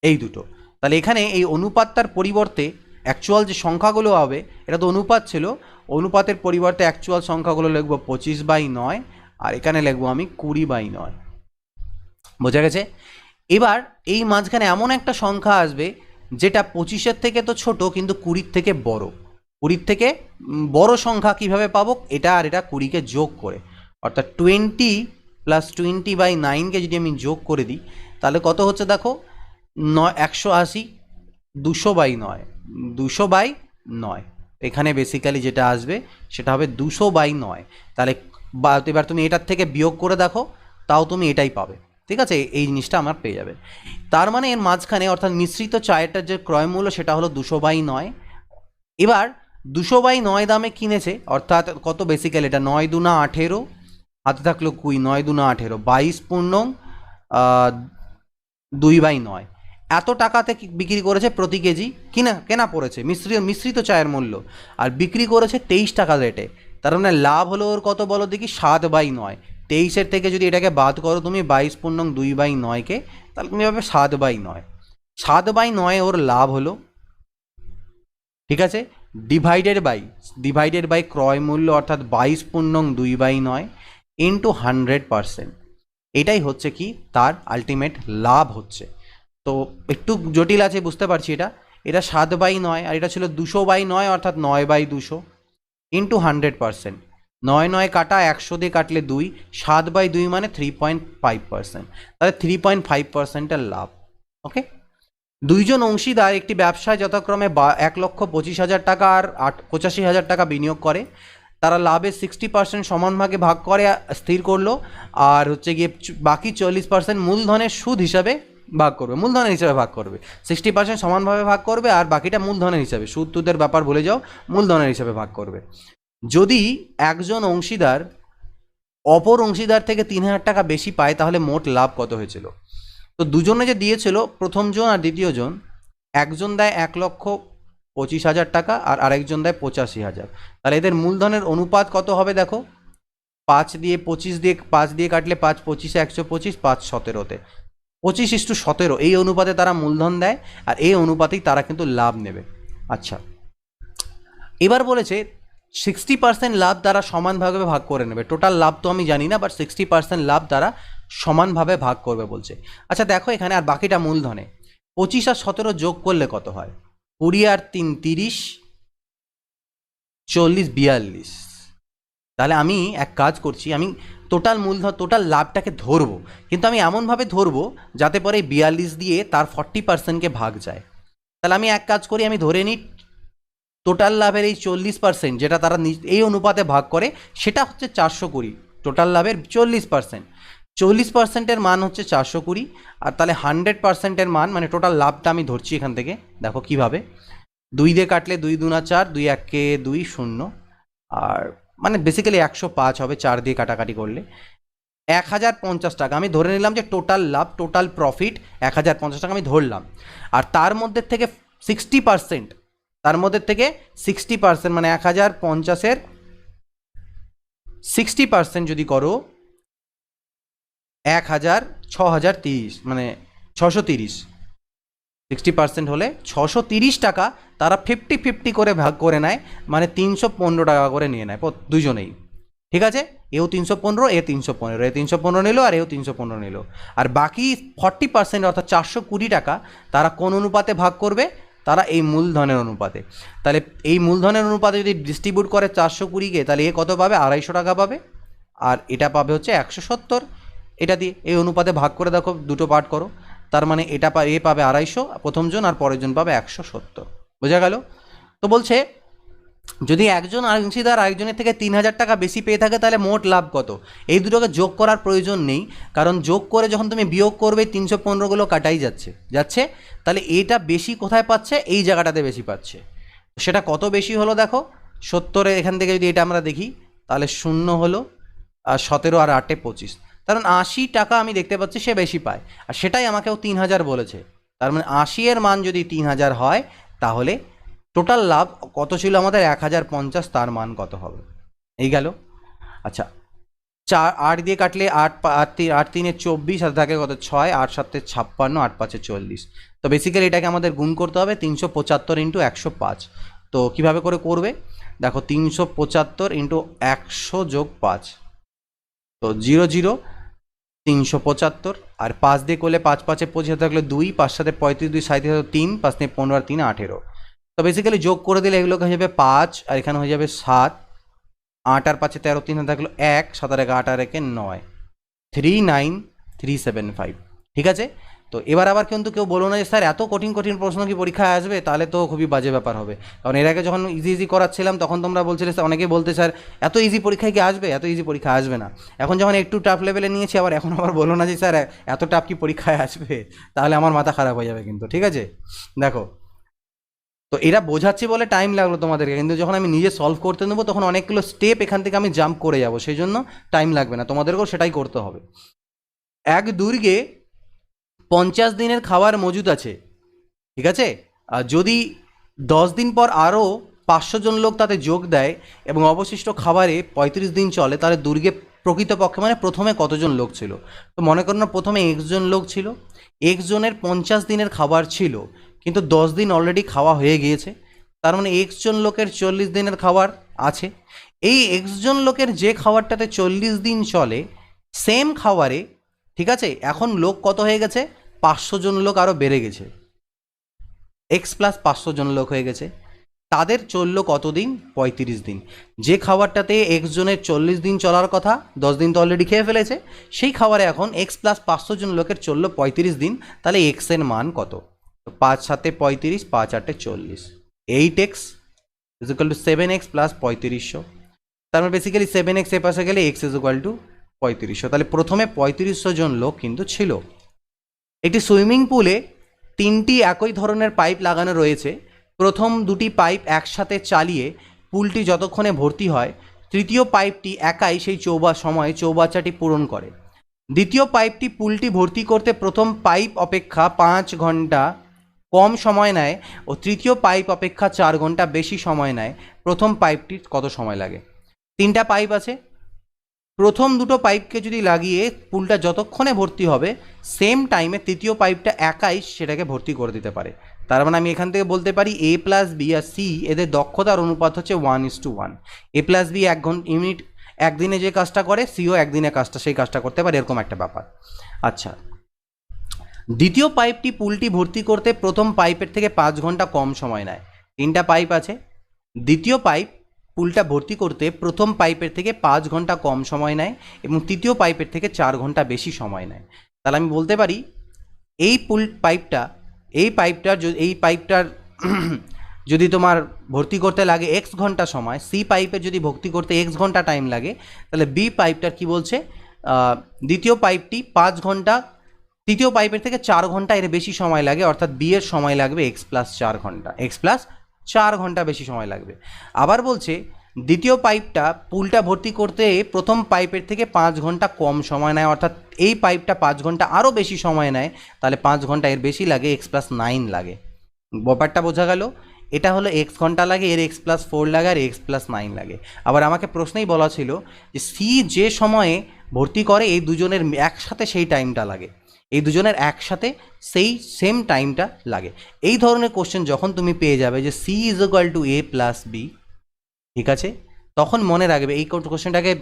এই দুটো। তাহলে এখানে এই অনুপাতটার পরিবর্তে অ্যাকচুয়াল যে সংখ্যাগুলো হবে, এটা তো অনুপাত ছিল, অনুপাতের পরিবর্তে অ্যাকচুয়াল সংখ্যাগুলো লিখবো 25/9, আর এখানে লিখবো আমি 20/9। বোঝা গেছে? এবার এই মাঝখানে এমন একটা সংখ্যা আসবে যেটা 25-এর থেকে তো ছোট কিন্তু 20-র থেকে বড়। 20-র থেকে বড় সংখ্যা কিভাবে পাবো? এটা আর এটা 20-কে যোগ করে, অর্থাৎ 20 + 20/9কে যদি আমি যোগ করে দিই তাহলে কত হচ্ছে দেখো, 180, 200/9, 200/9। এখানে বেসিক্যালি যেটা আসবে সেটা হবে 200/9। তাহলে এবার তুমি এটার থেকে বিয়োগ করে দেখো, তাও তুমি এটাই পাবে। ঠিক আছে, এই জিনিসটা আমার পেয়ে যাবে। তার মানে এর মাঝখানে অর্থাৎ মিশ্রিত চায়েরটার যে ক্রয় মূল্য সেটা হলো 200/9। এবার 200/9 দামে কিনেছে, অর্থাৎ কত বেসিক্যালি এটা 9 2 18, হাতে থাকলো 20, 9 2 18, 22 পূর্ণ 2/9, এত টাকাতে বিক্রি করেছে প্রতি কেজি। কেনা পড়েছে মিশ্রিত চায়ের মূল্য, আর বিক্রি করেছে 23 টাকা রেটে। তার মানে লাভ হলো ওর কত বলো দেখি? 7/9। 23-এর থেকে যদি এটাকে বাদ করো তুমি 22 পূর্ণ 2/9কে, তাহলে তুমি পাবে 7/9। 7/9 ওর লাভ হলো। ঠিক আছে, ডিভাইডেড বাই ক্রয় মূল্য, অর্থাৎ 22 পূর্ণ 2/9 ইন্টু 100%। এটাই হচ্ছে কি তার আলটিমেট লাভ হচ্ছে। তো একটু জটিল আছে বুঝতে পারছি। এটা 7/9 আর এটা ছিল 200/9, অর্থাৎ 9/200 ইন্টু 100%। 9 9 কাটা, 100 দিয়ে কাটলে 2, 7/2 মানে 3.5%। তাহলে 3.5%-এর লাভ। ওকে, দুইজন অংশীদার একটি ব্যবসায় যথাক্রমে 1,25,000 টাকা আর 85,000 টাকা বিনিয়োগ করে। তারা লাভের 60% সমান ভাগে ভাগ করে স্থির করলো, আর হচ্ছে গিয়ে বাকি 40% মূলধনের সুদ হিসাবে ভাগ করবে, মূলধনের হিসাবে ভাগ করবে। 60% সমানভাবে ভাগ করবে আর বাকিটা মূলধনের হিসাবে, সুদ তুদের ব্যাপার ভুলে যাও, মূলধনের হিসাবে ভাগ করবে। যদি একজন অংশীদার অপর অংশীদার থেকে 3,000 টাকা বেশি পায় তাহলে মোট লাভ কত হয়েছিল? তো দুজনে যে দিয়েছিল, প্রথম জন আর দ্বিতীয় জন, একজন দেয় 1,25,000 টাকা আর আরেকজন দেয় 85,000। তাহলে এদের মূলধনের অনুপাত কত হবে দেখো, 5 দিয়ে 25 দিয়ে 5 দিয়ে কাটলে 5 25 125, 5 17-তে 25:17 এই অনুপাতে তারা মূলধন দেয়, আর এই অনুপাতেই তারা কিন্তু লাভ নেবে। আচ্ছা, এবার বলেছে 60% লাভ তারা সমানভাবে ভাগ করে নেবে। টোটাল লাভ তো আমি জানি না, বাট 60% লাভ তারা সমানভাবে ভাগ করবে বলছে। আচ্ছা দেখো এখানে, আর বাকিটা মূলধনে 25 আর 17 যোগ করলে কত হয়? 20 আর 3 30, 40 42। তাহলে আমি এক কাজ করছি, আমি টোটাল মূলধন টোটাল লাভটাকে ধরবো, কিন্তু আমি এমনভাবে ধরবো যাতে পরে 42 দিয়ে তার 40%কে ভাগ যায়। তাহলে আমি এক কাজ করি, আমি ধরে নিই টোটাল লাভের এই 40% যেটা তারা এই অনুপাতে ভাগ করে সেটা হচ্ছে 420। টোটাল লাভের 40%-এর মান হচ্ছে 420, আর তাহলে 100%-এর মান, মানে টোটাল লাভটা আমি ধরছি এখান থেকে। দেখো কিভাবে, 2 দিয়ে কাটলে 2 2 4, 2 1 2 0, আর মানে বেসিক্যালি 105 হবে 4 দিয়ে কাটাকাটি করলে। 1050 টাকা আমি ধরে নিলাম যে টোটাল লাভ, টোটাল প্রফিট 1050 টাকা আমি ধরলাম। আর তার মধ্যে থেকে 60%, তার মধ্যে থেকে 60% মানে 1050-এর 60% যদি করো 6030, মানে 630, 60% হলে 630 টাকা তারা 50-50 করে ভাগ করে নেয়, মানে 315 টাকা করে নিয়ে নেয় দুজনেই। ঠিক আছে, এও 315, এ 315, এ 315 নিল আর এও 315 নিল। আর বাকি 40% অর্থাৎ 420 টাকা তারা কোন অনুপাতে ভাগ করবে? তারা এই মূলধনের অনুপাতে। তাহলে এই মূলধনের অনুপাতে যদি ডিস্ট্রিবিউট করে 420-কে, তাহলে এ কত পাবে? 250 টাকা পাবে। আর এটা পাবে হচ্ছে 170। এটা দিয়ে এই অনুপাতে ভাগ করে দেখো, দুটো পার্ট করো, তার মানে এটা এ পাবে 250 প্রথম জন, আর পরের জন পাবে 170। বোঝা গেল? তো বলছে যদি একজন অংশীদার আরেকজনের থেকে 3000 টাকা বেশি পেয়ে থাকে তাহলে মোট লাভ কত? এই দুটোকে যোগ করার প্রয়োজন নেই, কারণ যোগ করে যখন তুমি বিয়োগ করবে 315গুলো কাটাই যাচ্ছে। তাহলে এটা বেশি কোথায় পাচ্ছে? এই জায়গাটাতে বেশি পাচ্ছে। সেটা কত বেশি হলো দেখো, 70 এখান থেকে যদি এটা আমরা দেখি তাহলে 0 হলো, আর 17 আর 8 25, কারণ 80 টাকা আমি দেখতে পাচ্ছি সে বেশি পায়, আর সেটাই আমাকেও 3000 বলেছে। তার মানে 80 এর মান যদি 3000 হয় তাহলে টোটাল লাভ কত ছিল আমাদের? 1050, তার মান কত হবে? এই গেল। আচ্ছা, 8 দিয়ে কাটলে 8 3 24, আর থাকে কত? 6, 8 7 56, 8 5 40। তো বেসিক্যালি এটাকে আমাদের গুণ করতে হবে 375 ইন্টু 105। তো কীভাবে করে করবে দেখো, 375 ইন্টু 100 যোগ 5, তো 0 0 375, আর 5 দিয়ে করলে 5 5 25 থাকলে 2, 5 7 35, 2 37, 3, 5 15 আর 3 18। তো বেসিক্যালি যোগ করে দিলে এগুলোকে হয়ে যাবে 5, আর এখানে হয়ে যাবে 7, 8 আর 5 13, 3 থাকলো 1, 7 আর 8 আর 1 9, 39375। ঠিক আছে, তো এবার আবার কিন্তু কেউ বলো না যে স্যার এত কঠিন কঠিন প্রশ্ন কি পরীক্ষায় আসবে, তাহলে তো খুবই বাজে ব্যাপার হবে। কারণ এর আগে যখন ইজি করাচ্ছিলাম তখন তোমরা বলছিলে, অনেকেই বলতে স্যার এত ইজি পরীক্ষায় কি আসবে, এত ইজি পরীক্ষা আসবে না। এখন যখন একটু টাফ লেভেলে নিয়েছি, এখন আবার বলো না যে স্যার এত টাফ কি পরীক্ষায় আসবে, তাহলে আমার মাথা খারাপ হয়ে যাবে কিন্তু। ঠিক আছে, দেখো, তো এরা বোঝাচ্ছি বলে টাইম লাগলো তোমাদেরকে, কিন্তু যখন আমি নিজে সলভ করতে নেবো তখন অনেকগুলো স্টেপ এখান থেকে আমি জাম্প করে যাব, সেই জন্য টাইম লাগবে না, তোমাদেরকেও সেটাই করতে হবে। এক দুর্গে 50 দিনের খাবার মজুদ আছে। ঠিক আছে, আর যদি 10 দিন পর আরও 500 জন লোক তাতে যোগ দেয় এবং অবশিষ্ট খাবারে 35 দিন চলে, তাহলে দুর্গে প্রকৃতপক্ষে মানে প্রথমে কতজন লোক ছিল? তো মনে করো না, প্রথমে x জন লোক ছিল, x জনের 50 দিনের খাবার ছিল, কিন্তু 10 দিন অলরেডি খাওয়া হয়ে গিয়েছে, তার মানে x জন লোকের 40 দিনের খাবার আছে। এই x জন লোকের যে খাবারটাতে 40 দিন চলে, সেম খাবারে, ঠিক আছে, এখন লোক কত হয়ে গেছে? 500 জন লোক আরও বেড়ে গেছে, x প্লাস 500 জন লোক হয়ে গেছে। তাদের চললো কত দিন? 35 দিন। যে খাবারটাতে x জনের 40 দিন চলার কথা, 10 দিন তো অলরেডি খেয়ে ফেলেছে, সেই খাবারে এখন x প্লাস 500 জন লোকের চললো 35 দিন, তাহলে x এর মান কত? 5 7 35, 5 8 40, 8x is equal two 7x plus 3500। তার মানে বেসিক্যালি 7x এ পাশে গেলে x ইজ ইকুয়াল টু 3500। তাহলে প্রথমে 3500 জন লোক কিন্তু ছিল। একটি সুইমিং পুলে 3টি একই ধরনের পাইপ লাগানো রয়েছে। প্রথম দুটি পাইপ একসাথে চালিয়ে পুলটি যতক্ষণে ভর্তি হয়, তৃতীয় পাইপটি একাই সেই চৌবাচ্চাটি পূরণ করে। দ্বিতীয় পাইপটি পুলটি ভর্তি করতে প্রথম পাইপ অপেক্ষা 5 ঘন্টা কম সময় নেয় ও তৃতীয় পাইপ অপেক্ষা 4 ঘন্টা বেশি সময় নেয়। প্রথম পাইপটির কত সময় লাগে? 3টা পাইপ আছে, প্রথম দুটো পাইপকে যদি লাগিয়ে পুলটা যতক্ষণে ভর্তি হবে, সেম টাইমে তৃতীয় পাইপটা একাই সেটাকে ভর্তি করে দিতে পারে। তার মানে আমি এখান থেকে বলতে পারি a প্লাস বি আর সি এদের দক্ষতার অনুপাত হচ্ছে 1:1। a প্লাস বি একদিনে যে কাজটা করে, সিও একদিনে সেই কাজটা করতে পারে, এরকম একটা ব্যাপার। আচ্ছা, দ্বিতীয় পাইপটি পুলটি ভর্তি করতে প্রথম পাইপের থেকে 5 ঘন্টা কম সময় নেয়। 3টা পাইপ আছে, দ্বিতীয় পাইপ পুলটা ভর্তি করতে প্রথম পাইপের থেকে 5 ঘন্টা কম সময় নেয় এবং তৃতীয় পাইপের থেকে 4 ঘন্টা বেশি সময় নেয়। তাহলে আমি বলতে পারি এই পাইপটার যদি তোমার ভর্তি করতে লাগে x ঘন্টা সময়, সি পাইপের যদি ভর্তি করতে x ঘন্টা টাইম লাগে, তাহলে বি পাইপটার কি বলছে? দ্বিতীয় পাইপটি 5 ঘন্টা, তৃতীয় পাইপের থেকে 4 ঘন্টা এর বেশি সময় লাগে, অর্থাৎ বি এর সময় লাগবে x প্লাস 4 ঘন্টা, x প্লাস 4 ঘন্টা বেশি সময় লাগবে। আবার বলছে দ্বিতীয় পাইপটা পুলটা ভর্তি করতে প্রথম পাইপের থেকে 5 ঘন্টা কম সময় নেয়, অর্থাৎ এই পাইপটা 5 ঘন্টা আরও বেশি সময় নেয়, তাহলে 5 ঘন্টা এর বেশি লাগে, x+9 লাগে। ব্যাপারটা বোঝা গেল? এটা হলো x ঘন্টা লাগে, এর x+4 লাগে, আর x+9 লাগে। আবার আমাকে প্রশ্নেই বলা ছিল যে সি যে সময়ে ভর্তি করে এই দুজনের একসাথে সেই টাইমটা লাগে, এই দুজনের একসাথে সেই সেম টাইমটা লাগে। এই ধরনের কোশ্চেন যখন তুমি পেয়ে যাবে যে C is equal to A plus B, ঠিক আছে, তখন মনে রাখবে এই কোশ্চেনটাকে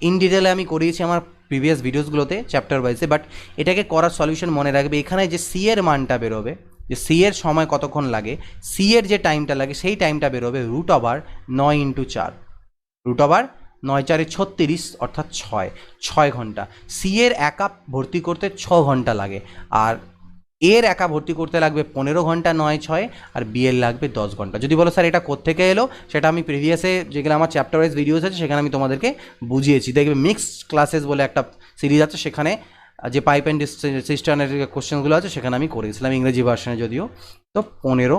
ইন ডিটেলে আমি করিয়েছি আমার প্রিভিয়াস ভিডিওসগুলোতে চ্যাপ্টার ওয়াইজে, বাট এটাকে করার সলিউশন মনে রাখবে। এখানে যে সি এর মানটা বেরোবে, যে সি এর সময় কতক্ষণ লাগে, সি এর যে টাইমটা লাগে সেই টাইমটা বেরোবে √9 × 4, √9×4 = 36, অর্থাৎ 6 ঘন্টা। সি এর একা ভর্তি করতে 6 ঘন্টা লাগে, আর এর একা ভর্তি করতে লাগবে 15 ঘন্টা, 9×6, আর বি এর লাগবে 10 ঘন্টা। যদি বলো স্যার এটা কোত্থেকে এলো, সেটা আমি প্রিভিয়াসে যেগুলো আমার চ্যাপ্টার ওয়াইজ ভিডিওস আছে সেখানে আমি তোমাদেরকে বুঝিয়েছি। দেখবে মিক্সড ক্লাসেস বলে একটা সিরিজ আছে, সেখানে যে পাইপ অ্যান্ড সিস্টেমের কোশ্চেনগুলো আছে সেখানে আমি করেছিলাম ইংরেজি ভার্সনে যদিও। তো 15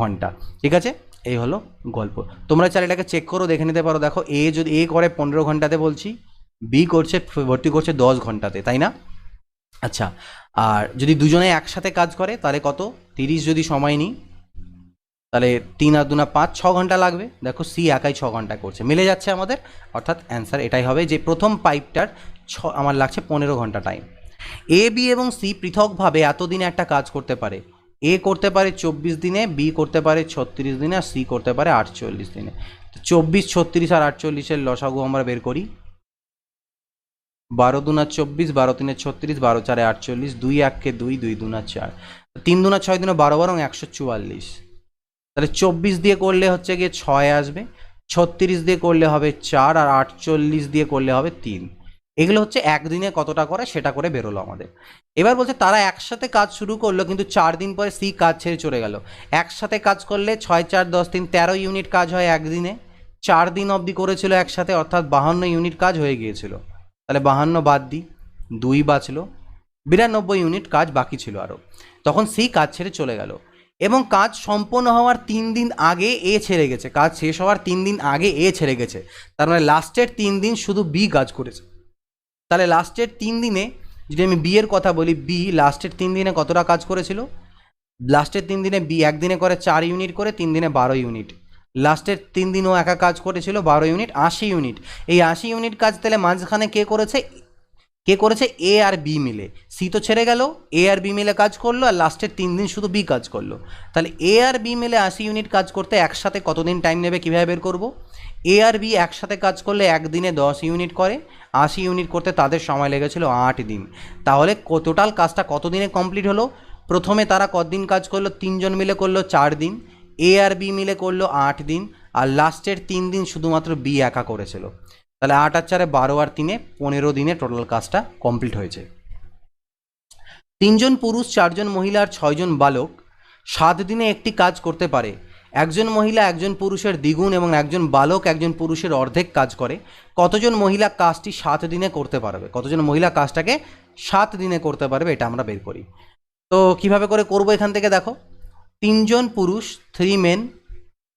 ঘন্টা, ঠিক আছে, এই হলো গল্প। তোমরা চাইলে এটাকে চেক করো, দেখে নিতে পারো। দেখো যদি এ করে 15 ঘন্টাতে বলছি, বি করছে ভর্তি করছে 10 ঘন্টাতে, তাই না? আচ্ছা, আর যদি দুজনে একসাথে কাজ করে তাহলে কত? 30 যদি সময় নিই তাহলে 3 আর 2 = 5, 6 ঘন্টা লাগবে। দেখো সি একাই 6 ঘন্টা করছে, মিলে যাচ্ছে আমাদের, অর্থাৎ অ্যান্সার এটাই হবে যে প্রথম পাইপটার আমার লাগছে 15 ঘন্টা টাইম। এ, বি এবং সি পৃথকভাবে এতদিনে একটা কাজ করতে পারে। এ করতে পারে 24 দিনে, বি করতে পারে 36 দিনে, আর সি করতে পারে 48 দিনে। তো 24, 36 আর 48-এর লসাগু আমরা বের করি। 12 × 2 = 24, 12 × 3 = 36, 12 × 4 = 48, 2 × 1 = 2, 2 × 2 = 4, 3 × 2 = 6, 3 × 12, 12 × 144। তাহলে 24 দিয়ে করলে হচ্ছে গিয়ে 6 আসবে, 36 দিয়ে করলে হবে 4, আর 48 দিয়ে করলে হবে 3। এগুলো হচ্ছে একদিনে কতটা করে সেটা করে বেরোলো আমাদের। এবার বলছে তারা একসাথে কাজ শুরু করলো, কিন্তু 4 দিন পরে সি কাজ ছেড়ে চলে গেল। একসাথে কাজ করলে 6, 4, 10, 3, 13 ইউনিট কাজ হয় একদিনে। 4 দিন অবধি করেছিল একসাথে, অর্থাৎ 52 ইউনিট কাজ হয়ে গিয়েছিল। তাহলে 52 বাদ দিই, 2 বাঁচলো, 92 ইউনিট কাজ বাকি ছিল আরও। তখন সি কাজ ছেড়ে চলে গেল এবং কাজ সম্পন্ন হওয়ার 3 দিন আগে এ ছেড়ে গেছে, কাজ শেষ হওয়ার 3 দিন আগে এ ছেড়ে গেছে। তার মানে লাস্টের 3 দিন শুধু বি কাজ করেছে। তাহলে লাস্টের 3 দিনে যদি আমি বি এর কথা বলি, বি লাস্টের 3 দিনে কতটা কাজ করেছিল? লাস্টের 3 দিনে বি একদিনে করে 4 ইউনিট করে, 3 দিনে 12 ইউনিট। লাস্টের 3 দিনও একা কাজ করেছিল 12 ইউনিট, 80 ইউনিট। এই 80 ইউনিট কাজ তাহলে মাঝখানে কে করেছে? এ আর বি মিলে। সি তো ছেড়ে গেল, এ আর বি মিলে কাজ করলো, আর লাস্টের 3 দিন শুধু বি কাজ করলো। তাহলে এ আর বি মিলে 80 ইউনিট কাজ করতে একসাথে কতদিন টাইম নেবে কীভাবে বের করব? এ আর বি একসাথে কাজ করলে একদিনে 10 ইউনিট করে, 80 ইউনিট করতে তাদের সময় লেগেছিল 8 দিন। তাহলে টোটাল কাজটা কত দিনে কমপ্লিট হলো? প্রথমে তারা কতদিন কাজ করলো? 3 জন মিলে করলো 4 দিন, এ আর বি মিলে করলো 8 দিন, আর লাস্টের 3 দিন শুধুমাত্র বি একা করেছিল। তাহলে 8 আর 4 12, আর 3 15 দিনে টোটাল কাজটা কমপ্লিট হয়েছে। 3 জন পুরুষ, 4 জন মহিলা আর 6 জন বালক 7 দিনে একটি কাজ করতে পারে। একজন মহিলা একজন পুরুষের দ্বিগুণ এবং একজন বালক একজন পুরুষের অর্ধেক কাজ করে। কতজন মহিলা কাজটি 7 দিনে করতে পারবে? কতজন মহিলা কাজটাকে 7 দিনে করতে পারবে, এটা আমরা বের করি। তো কিভাবে করে করব এখান থেকে দেখো, 3 জন পুরুষ 3 মেন,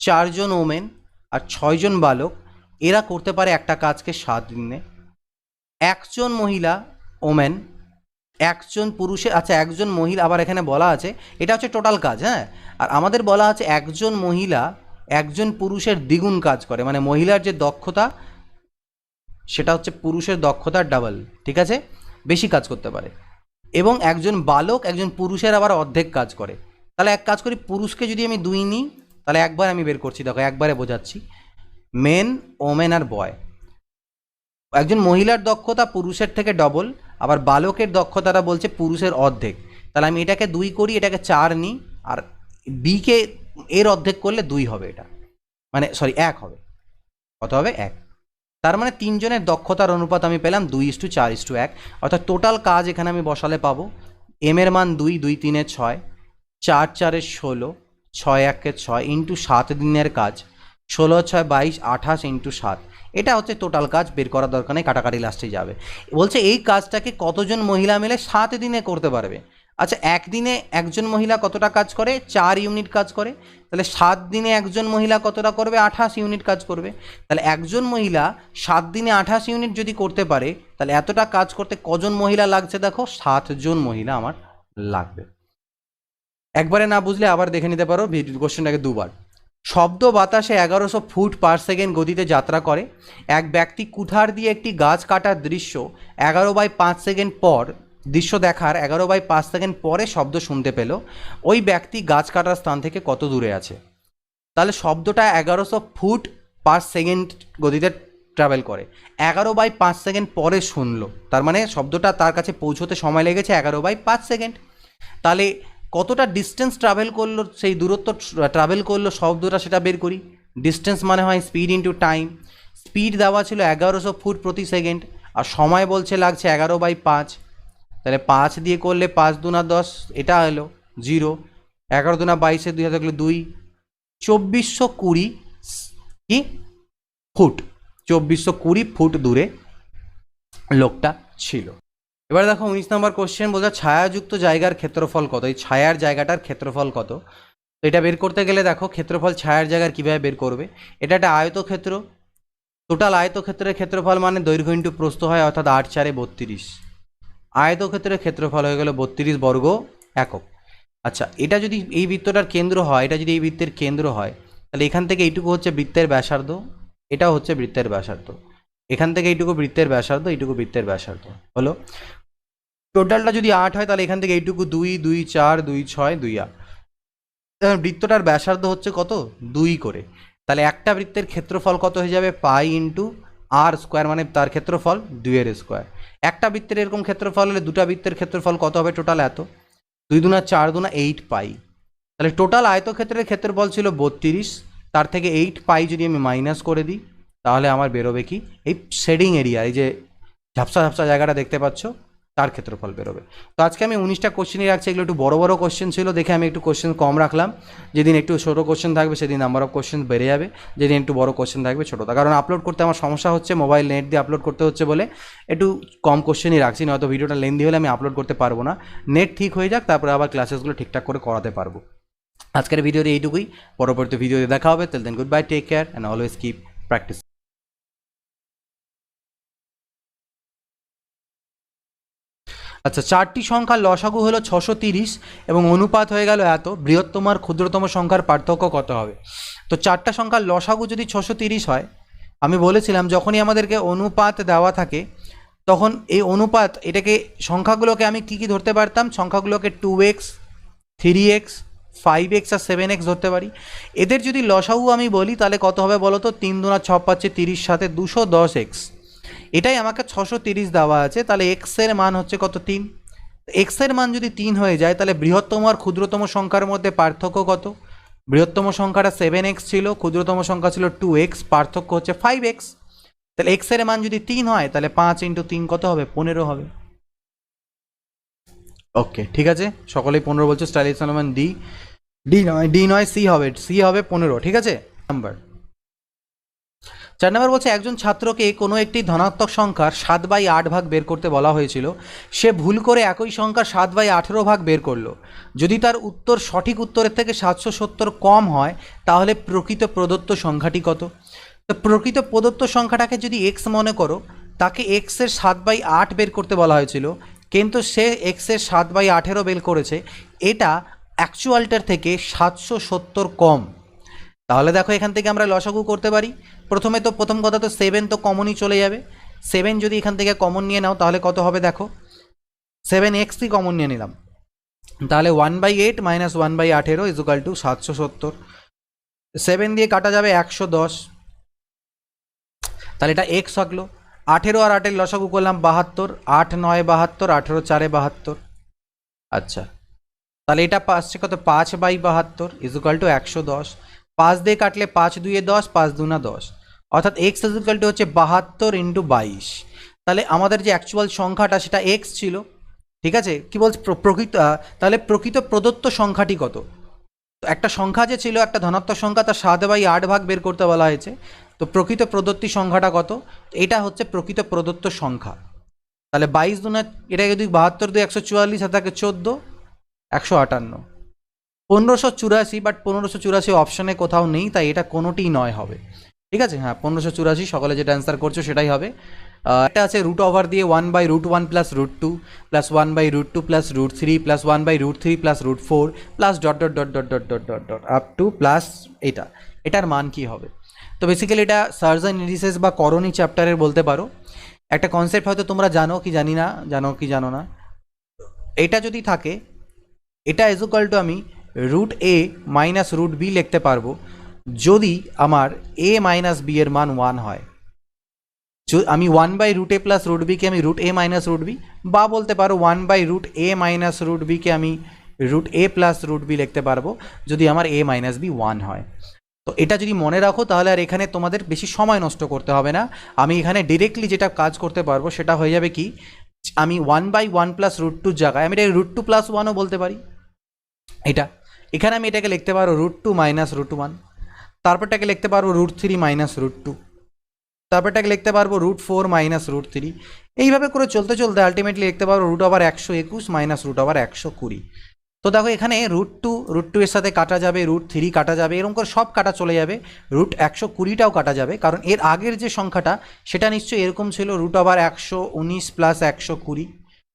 4 জন ওমেন আর 6 জন বালক, এরা করতে পারে একটা কাজকে 7 দিনে। একজন মহিলা ওমেন, একজন পুরুষের, আচ্ছা একজন মহিলা, আবার এখানে বলা আছে এটা হচ্ছে টোটাল কাজ, হ্যাঁ, আর আমাদের বলা আছে একজন মহিলা একজন পুরুষের দ্বিগুণ কাজ করে, মানে মহিলার যে দক্ষতা সেটা হচ্ছে পুরুষের দক্ষতার ডাবল, ঠিক আছে, বেশি কাজ করতে পারে। এবং একজন বালক একজন পুরুষের আবার অর্ধেক কাজ করে। তাহলে এক কাজ করি, পুরুষকে যদি আমি 2 নিই তাহলে একবার আমি বের করছি, দেখো একবারে বোঝাচ্ছি। মেন, ওমেন আর বয়, একজন মহিলার দক্ষতা পুরুষের থেকে ডবল, আবার বালকের দক্ষতাটা বলছে পুরুষের অর্ধেক। তাহলে আমি এটাকে 2 করি, এটাকে 4 নিই, আর বিকে এর অর্ধেক করলে 2 হবে, এটা মানে সরি 1 হবে। কত হবে? 1। তার মানে 3 জনের দক্ষতার অনুপাত আমি পেলাম 2:4:1, অর্থাৎ টোটাল কাজ এখানে আমি বসালে পাবো এম এর মান 2, 2 3 6, 4 4 16, 6 1 6 ইন্টু 7 দিনের কাজ, 16 6 22, 28 ইন্টু 7। এটা হচ্ছে টোটাল কাজ, বের করার দরকার নেই, কাটাকাটি লাস্টে যাবে। বলছে এই কাজটাকে কতজন মহিলা মিলে 7 দিনে করতে পারবে। আচ্ছা, একদিনে একজন মহিলা কতটা কাজ করে? 4 ইউনিট কাজ করে। তাহলে 7 দিনে একজন মহিলা কতটা করবে? 28 ইউনিট কাজ করবে। তাহলে একজন মহিলা 7 দিনে 28 ইউনিট যদি করতে পারে, তাহলে এতটা কাজ করতে কজন মহিলা লাগছে? দেখো 7 জন মহিলা আমার লাগবে। একবারে না বুঝলে আবার দেখে নিতে পারো কোশ্চেনটাকে দুবার। শব্দ বাতাসে 1100 ফুট পার সেকেন্ড গতিতে যাত্রা করে। এক ব্যক্তি কুঠার দিয়ে একটি গাছ কাটার দৃশ্য 11/5 সেকেন্ড পর দৃশ্য দেখার 11/5 সেকেন্ড পরে শব্দ শুনতে পেল। ওই ব্যক্তি গাছ কাটার স্থান থেকে কত দূরে আছে? তাহলে শব্দটা 1100 ফুট পার সেকেন্ড গতিতে ট্রাভেল করে, 11/5 সেকেন্ড পরে শুনলো, তার মানে শব্দটা তার কাছে পৌঁছতে সময় লেগেছে 11/5 সেকেন্ড। তাহলে কতটা ডিস্টেন্স ট্রাভেল করলো, সেই দূরত্ব ট্রাভেল করলো শব্দটা, সেটা বের করি। ডিস্টেন্স মানে হয় স্পিড ইন্টু টাইম। স্পিড দেওয়া ছিল 1100 ফুট প্রতি সেকেন্ড, আর সময় বলছে লাগছে 11/5। তাহলে 5 দিয়ে করলে 5 দুনা 10, এটা হলো 0। 11 দুনা 22, 2 হাতে থাকলে 2, 2420 কি ফুট, 2420 ফুট দূরে লোকটা ছিল। এবার দেখো 19 নম্বর কোশ্চেন বলছে ছায়াযুক্ত জায়গার ক্ষেত্রফল কত? এই ছায়ার জায়গাটার ক্ষেত্রফল কত? তো এটা বের করতে গেলে দেখো ক্ষেত্রফল ছায়ার জায়গার কীভাবে বের করবে। এটা একটা আয়তক্ষেত্র, টোটাল আয়তক্ষেত্রের ক্ষেত্রফল মানে দৈর্ঘ্য ইন্টু প্রস্থ হয়, অর্থাৎ 8 4 32। আয়তক্ষেত্রের ক্ষেত্রফল হয়ে গেল 32 বর্গ একক। আচ্ছা, এটা যদি এই বৃত্তটার কেন্দ্র হয়, এটা যদি এই বৃত্তের কেন্দ্র হয়, তাহলে এখান থেকে এইটুকু হচ্ছে বৃত্তের ব্যাসার্ধ, এটাও হচ্ছে বৃত্তের ব্যাসার্ধ। এখান থেকে এইটুকু বৃত্তের ব্যাসার্ধ, এইটুকু বৃত্তের ব্যাসার্ধ হলো। টোটালটা যদি 8 হয়, তাহলে এখান থেকে এইটুকু 2 2 4 2 6 2 8। বৃত্তটার ব্যাসার্ধ হচ্ছে কত? 2 করে। তাহলে একটা বৃত্তের ক্ষেত্রফল কত হয়ে যাবে? পাই ইন্টু আর স্কোয়ার, মানে তার ক্ষেত্রফল 2 এর স্কোয়ার। একটা বৃত্তের এরকম ক্ষেত্রফল হলে দুটা বৃত্তের ক্ষেত্রফল কত হবে? টোটাল এত, 2 দুনা 4 দুনা 8 পাই। তাহলে টোটাল আয়তক্ষেত্রের ক্ষেত্রফল ছিল 32, তার থেকে 8 পাই যদি আমি মাইনাস করে দিই, তাহলে আমার বেরোবে কি? এই শেডিং এরিয়া, এই যে ঝাপসা ঝাপসা জায়গাটা দেখতে পাচ্ছ, তার ক্ষেত্রফল বেরোবে। তো আজকে আমি 19টা কোশ্চেনই রাখছি, এগুলো একটু বড় বড় কোশ্চেন ছিল দেখে আমি একটু কোশ্চেন কম রাখলাম। যেদিন একটু ছোটো কোশ্চেন থাকবে সেদিন নাম্বার অফ কোশ্চেন বেড়ে যাবে, যেদিন একটু বড় কোশ্চেন থাকবে ছোটোটা। কারণ আপলোড করতে আমার সমস্যা হচ্ছে, মোবাইল নেট দিয়ে আপলোড করতে হচ্ছে বলে একটু কম কোশ্চেনই রাখছি, নয়তো ভিডিওটা লেন্দি হলে আমি আপলোড করতে পারবো না। নেট ঠিক হয়ে যাক, তারপরে আবার ক্লাসেসগুলো ঠিকঠাক করে করাতে পারবো। আজকের ভিডিওতে এইটুকুই, পরবর্তী ভিডিওতে দেখা হবে। Till then good bye, take care and always keep practice. আচ্ছা, 4টি সংখ্যার লসাগু হলো 630 এবং অনুপাত হয়ে গেল এত, বৃহত্তম আর ক্ষুদ্রতম সংখ্যার পার্থক্য কত হবে? তো 4টা সংখ্যার লসাগু যদি 630 হয়, আমি বলেছিলাম যখনই আমাদেরকে অনুপাত দেওয়া থাকে তখন এই অনুপাত, এটাকে সংখ্যাগুলোকে আমি কী কী ধরতে পারতাম? সংখ্যাগুলোকে 2x 3x 5x আর 7x ধরতে পারি। এদের যদি লসাগু আমি বলি তাহলে কত হবে বলো তো? 3 দুনা 6 পাচ্ছে 30, সাথে 210x। এটাই আমাকে 630 দেওয়া আছে, তাহলে এক্স এর মান হচ্ছে কত? 3। এক্স এর মান যদি 3 হয়ে যায়, তাহলে বৃহত্তম আর ক্ষুদ্রতম সংখ্যার মধ্যে পার্থক্য কত? বৃহত্তম সংখ্যাটা 7x ছিল, ক্ষুদ্রতম সংখ্যা ছিল 2x, পার্থক্য হচ্ছে 5x। তাহলে এক্স এর মান যদি 3 হয়, তাহলে 5 ইন্টু 3 কত হবে? 15 হবে। ওকে, ঠিক আছে, সকলেই 15 বলছো। স্টাইলিশ মান ডি নয় সি হবে, সি হবে 15, ঠিক আছে। নাম্বার 4 নম্বর বলছে একজন ছাত্রকে কোনো একটি ধনাত্মক সংখ্যার 7/8 ভাগ বের করতে বলা হয়েছিল। সে ভুল করে একই সংখ্যার 7/18 ভাগ বের করলো। যদি তার উত্তর সঠিক উত্তরের থেকে 770 কম হয়, তাহলে প্রকৃত প্রদত্ত সংখ্যাটি কত? তো প্রকৃত প্রদত্ত সংখ্যাটাকে যদি এক্স মনে করো, তাকে এক্সের 7/8 বের করতে বলা হয়েছিল, কিন্তু সে এক্সের 7/18 বের করেছে। এটা অ্যাকচুয়ালটার থেকে 770 কম। তাহলে দেখো এখান থেকে আমরা লসাগু করতে পারি। প্রথমে তো প্রথম কথা তো 7 তো কমনই চলে যাবে। 7 যদি এখান থেকে কমন নিয়ে নাও তাহলে কত হবে দেখো? 7xই কমন নিয়ে নিলাম, তাহলে 1/8 মাইনাস 1/18 ইজুকাল টু 770। 7 দিয়ে কাটা যাবে 110, তাহলে এটা এক্স থাকলো। 18 আর 8 লসাগু করলাম 72, 8 9 72, 18 4 72। আচ্ছা, তাহলে এটা আসছে কত? 5/72 ইজুকাল টু 110। 5 দিয়ে কাটলে 5 2 10, 5 2 10, অর্থাৎ এক্স ইজুকাল টু হচ্ছে 72 ইন্টু 22। তাহলে আমাদের যে অ্যাকচুয়াল সংখ্যাটা সেটা এক্স ছিল, ঠিক আছে। কি বলছে? প্রকৃত, তাহলে প্রকৃত প্রদত্ত সংখ্যাটি কত? তো একটা সংখ্যা যে ছিল, একটা ধনাত্মক সংখ্যা, তার 7/8 ভাগ বের করতে বলা হয়েছে। তো প্রকৃত প্রদত্ত সংখ্যাটা কত? এটা হচ্ছে প্রকৃত প্রদত্ত সংখ্যা। তাহলে 22 দুনা, এটা যদি 72 দিয়ে 144 আর থাকে 14, 158, 1584, বাট 1584 অপশানে কোথাও নেই, তাই এটা কোনোটিই নয় হবে। ঠিক আছে, হ্যাঁ 1584 সকলে যেটা অ্যান্সার করছো সেটাই হবে। এটা আছে রুট ওভার দিয়ে 1/√1 plus √2 plus 1/√2 plus √3 plus 1/√3 plus √4 plus dot dot dot dot dot dot dot dot up to plus এটার মান কি হবে? তো বেসিক্যালি এটা সার্জন ইন্ডিসেস বা করণী চ্যাপ্টারের বলতে পারো। একটা কনসেপ্ট হয়তো তোমরা জানো কি জানো না, এটা যদি থাকে, এটা ইজ ইকুয়াল টু আমি √a মাইনাস √b লিখতে পারবো যদি আমার a মাইনাস b এর মান 1 হয়। আমি 1/√a প্লাস √b কে আমি √a মাইনাস √b, বা বলতে পারো 1/√a মাইনাস √b কে আমি √a প্লাস √b লিখতে পারবো যদি আমার a মাইনাস b 1 হয়। তো এটা যদি মনে রাখো তাহলে আর এখানে তোমাদের বেশি সময় নষ্ট করতে হবে না। আমি এখানে ডিরেক্টলি যেটা কাজ করতে পারবো সেটা হয়ে যাবে কি, আমি 1/1 প্লাস √2 জায়গায় আমি এটা √2 প্লাস 1ও বলতে পারি। এখানে আমি এটাকে লিখতে পারবো √2 মাইনাস √1, তারপরটাকে লিখতে পারবো √3 মাইনাস √2, তারপরটাকে লিখতে পারবো √4 মাইনাস √3। এইভাবে করে চলতে চলতে আলটিমেটলি লিখতে পারবো √121 মাইনাস √120। তো দেখো এখানে √2 এর সাথে কাটা যাবে, √3 কাটা যাবে, এরকম করে সব কাটা চলে যাবে, √120টাও কাটা যাবে, কারণ এর আগের যে সংখ্যাটা সেটা নিশ্চয়ই এরকম ছিল √119 প্লাস 120।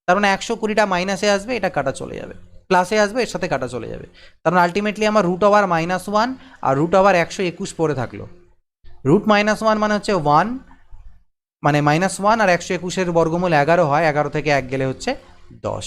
তার মানে 120টা মাইনাসে আসবে, এটা কাটা চলে যাবে, প্লাসে আসবে, এর সাথে কাটা চলে যাবে। তার মানে আলটিমেটলি আমার √-1 আর √121 পড়ে থাকলো। √-1 মানে হচ্ছে 1, মানে -1, আর 121-এর বর্গমূল 11 হয়, 11 থেকে 1 গেলে হচ্ছে 10।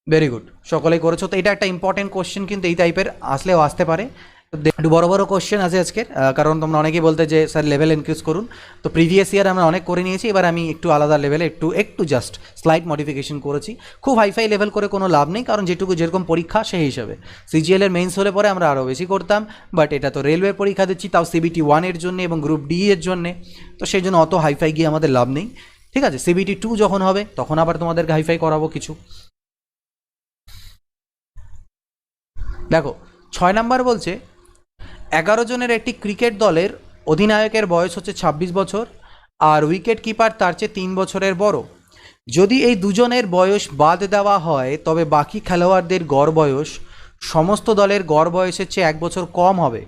ভেরি গুড, সকলেই করেছো। তো এটা একটা ইম্পর্টেন্ট কোশ্চেন, কিন্তু এই টাইপের আসলেও আসতে পারে। তো একটু বড় বড় কোশ্চেন আছে আজকের, কারণ তোমরা অনেকেই বলতে যে স্যার লেভেল ইনক্রিজ করুন। তো প্রিভিয়াস ইয়ার আমরা অনেক করে নিয়েছি, এবার আমি একটু আলাদা লেভেলে একটু জাস্ট স্লাইট মডিফিকেশন করেছি। খুব হাইফাই লেভেল করে কোনো লাভ নেই, কারণ যেরকম পরীক্ষা সেই হিসাবে। সিজিএল এর মেইনস হলে পরে আমরা আরও বেশি করতাম, বাট এটা তো রেলওয়ে পরীক্ষা দিচ্ছি, তাও CBT 1 এর জন্য এবং গ্রুপ ডি এর জন্যে, তো সেই জন্য অত হাইফাই গিয়ে আমাদের লাভ নেই। ঠিক আছে, CBT 2 যখন হবে তখন আবার তোমাদেরকে হাইফাই করাবো কিছু। দেখো 6 নাম্বার বলছে 11 জনের একটি ক্রিকেট দলের অধিনায়কের বয়স হচ্ছে 26 বছর আর উইকেট কিপার তার চেয়ে 3 বছরের বড়। যদি এই দুজনের বয়স বাদ দেওয়া হয় তবে বাকি খেলোয়াড়দের গড় বয়স সমস্ত দলের গড় বয়সের চেয়ে 1 বছর কম হবে।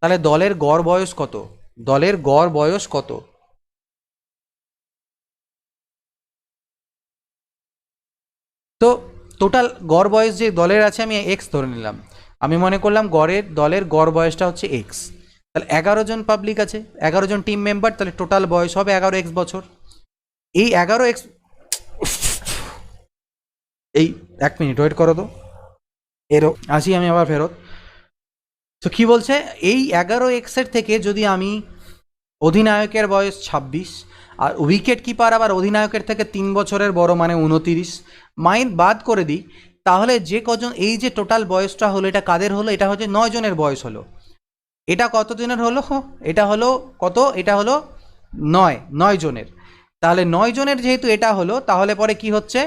তাহলে দলের গড় বয়স কত? দলের গড় বয়স কত? তো টোটাল গড় বয়স যে দলের আছে আমি এক্স ধরে নিলাম, আমি মনে করলাম দলের গড় বয়সটা হচ্ছে এক্স। তাহলে 11 জন পাবলিক আছে, 11 জন টিম মেম্বার, তাহলে টোটাল বয়স হবে 11x বছর। এই 11x, এই 1 মিনিট ওয়েট করো তো, আসি আমি আবার ফেরত। তো কি বলছে, এই 11x-এর থেকে যদি আমি অধিনায়কের বয়স 26 আর উইকেট কিপার আবার অধিনায়কের থেকে 3 বছরের বড় মানে 29 মাইন বাদ করে দিই, তাহলে যে কজন এই যে টোটাল বয়সটা হলো এটা কাদের হলো? এটা হচ্ছে 9 জনের বয়স হলো। এটা কত জনের হলো? এটা হলো কত? এটা হলো 9 জনের। তাহলে 9 জনের যেহেতু এটা হলো, তাহলে পরে কি হচ্ছে,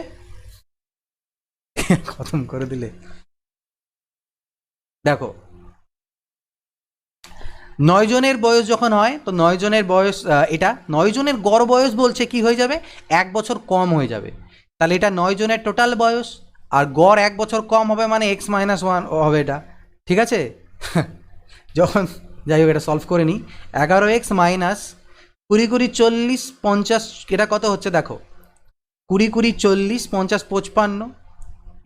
খতম করে দিলে। দেখো 9 জনের বয়স যখন হয়, তো 9 জনের বয়স, এটা 9 জনের গড় বয়স বলছে কি হয়ে যাবে, 1 বছর কম হয়ে যাবে। তাহলে এটা 9 জনের টোটাল বয়স, আর গড় 1 বছর কম হবে মানে x-1 হবে এটা। ঠিক আছে, যখন যাই হোক এটা সলভ করে নিই। 11x মাইনাস 20 20 40 50, এটা কত হচ্ছে দেখো, 20 20 40 50 55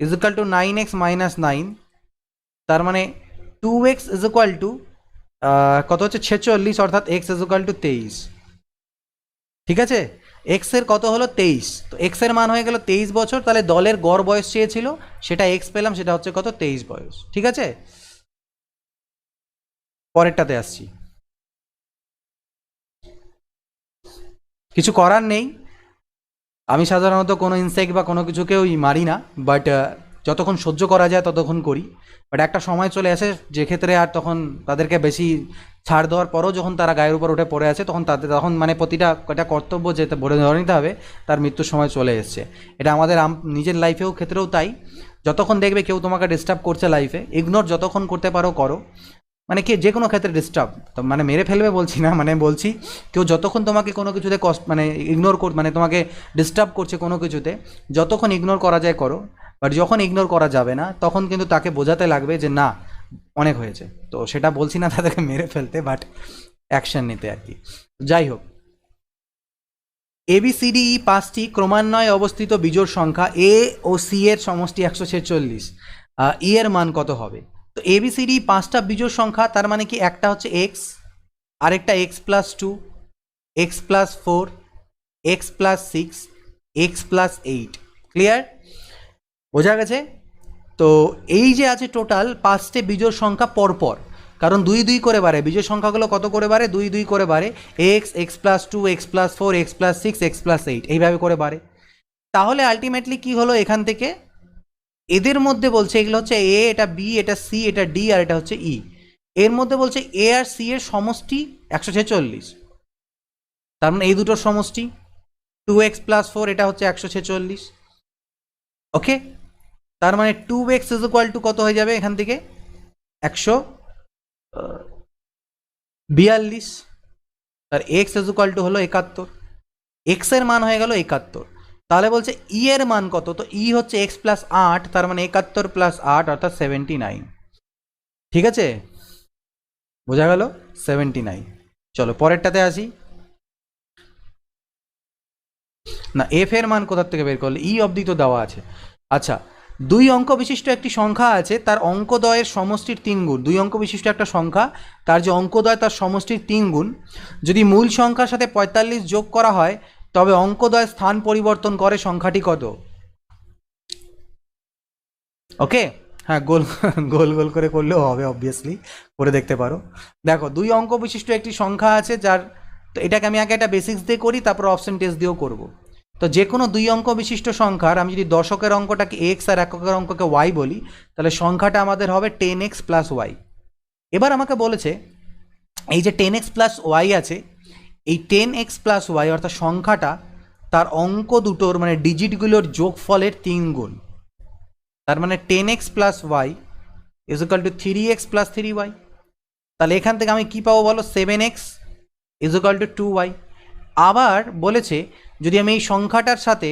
is equal two 9x minus 9, তার মানে 2x ইজ ইকুয়াল টু কত হচ্ছে 46, অর্থাৎ x ইজ ইকুয়াল টু 23। ঠিক আছে, x এর কত হলো 23, তো x এর মান হয়ে গেল 23 বছর। তাহলে দলের গড় বয়স চেয়েছিল, সেটা x পেলাম, সেটা হচ্ছে কত, 23 বয়স। ঠিক আছে, পরেরটাতে আসছি। কিছু করার নেই, আমি সাধারণত কোনো ইনসেক্ট বা কোনো কিছুকেও মারি না, বাট যতক্ষণ সহ্য করা যায় ততক্ষণ করি। বাট একটা সময় চলে আসে যে ক্ষেত্রে আর তখন তাদেরকে বেশি ছাড় দেওয়ার পরও যখন তারা গায়ের উপর উঠে পড়ে আছে, তখন মানে প্রতিটা একটা কর্তব্য যেতে ধরে নিতে হবে, তার মৃত্যুর সময় চলে এসছে। এটা আমাদের নিজের লাইফেও ক্ষেত্রেও তাই। যতক্ষণ দেখবে কেউ তোমাকে ডিস্টার্ব করছে লাইফে, ইগনোর যতক্ষণ করতে পারো করো। মানে কি যে কোনো ক্ষেত্রে ডিস্টার্ব, তো মানে মেরে ফেলবে বলছি না, মানে বলছি কেউ যতক্ষণ তোমাকে কোনো কিছুতে মানে ইগনোর মানে তোমাকে ডিস্টার্ব করছে কোনো কিছুতে, যতক্ষণ ইগনোর করা যায় করো। বাট যখন ইগনোর করা যাবে না তখন কিন্তু তাকে বোঝাতে লাগবে যে না অনেক হয়েছে। তো সেটা বলছি না তাদেরকে মেরে ফেলতে, বাট অ্যাকশন নিতে আর কি। যাই হোক, ABCDE 5টি ক্রমান্বয়ে অবস্থিত বিজোড় সংখ্যা, এ ও সি এর সমষ্টি 146, ই এর মান কত হবে? তো ABCDE 5টা বিজোড় সংখ্যা, তার মানে কি একটা হচ্ছে এক্স, আরেকটা x+2, x+4, x+6, x+8। Clear? বোঝা গেছে? তো এই যে আছে টোটাল 5টে বিজোড় সংখ্যা পরপর, কারণ 2 2 করে বাড়ে, বিজোড় সংখ্যাগুলো কত করে বাড়ে? 2 2 করে বাড়ে, x, x+2, x+4, x+6, x+8 এইভাবে করে বাড়ে। তাহলে আলটিমেটলি কি হলো এখান থেকে? এদের মধ্যে বলছে এগুলো হচ্ছে এ, এটা বি, এটা সি, এটা ডি, আর এটা হচ্ছে ই। এর মধ্যে বলছে এ আর সি এর সমষ্টি 146, তার মানে এই দুটোর সমষ্টি 2x+4, এটা হচ্ছে 146। ওকে, তার মানে 2x কত হয়ে যাবে এখান থেকে? 142। তার x হলো 71, x এর মান হয়ে গেল 71। তাহলে বলছে ই এর মান কত? তো ই হচ্ছে x+8, তার মানে 71+8 অর্থাৎ 79। ঠিক আছে, বোঝা গেল? 79। চলো পরেরটাতে আসি। না, এফ এর মান কোথার থেকে বের করলে? ই অবধি তো দেওয়া আছে। আচ্ছা, 2 অঙ্ক বিশিষ্ট একটি সংখ্যা আছে, তার অঙ্কদ্বয়ের সমষ্টির 3 গুণ। 2 অঙ্ক বিশিষ্ট একটা সংখ্যা, তার যে অঙ্কদ্বয় তার সমষ্টির 3 গুণ। যদি মূল সংখ্যার সাথে 45 যোগ করা হয় তবে অঙ্কদ্বয় স্থান পরিবর্তন করে, সংখ্যাটি কত? ওকে, হ্যাঁ, গোল গোল গোল করে করলেও হবে, অবভিয়াসলি করে দেখতে পারো। দেখো, 2 অঙ্ক বিশিষ্ট একটি সংখ্যা আছে যার, তো এটাকে আমি আগে একটা বেসিক্স দিয়ে করি, তারপর অপশন টেস্ট দিয়েও করব। তো যে কোনো 2 অঙ্ক বিশিষ্ট সংখ্যার আমি যদি দশকের অঙ্কটাকে এক্স আর এককের অঙ্ককে ওয়াই বলি, তাহলে সংখ্যাটা আমাদের হবে 10x + y। এবার আমাকে বলেছে এই যে 10x + y আছে, এই 10x + y অর্থাৎ সংখ্যাটা তার অঙ্ক দুটোর মানে ডিজিটগুলোর যোগফলের 3 গুণ। তার মানে 10x + y = 3x + 3y। তাহলে এখান থেকে আমি কি পাবো বলো? 7x = 2y। আবার বলেছে যদি আমি এই সংখ্যাটার সাথে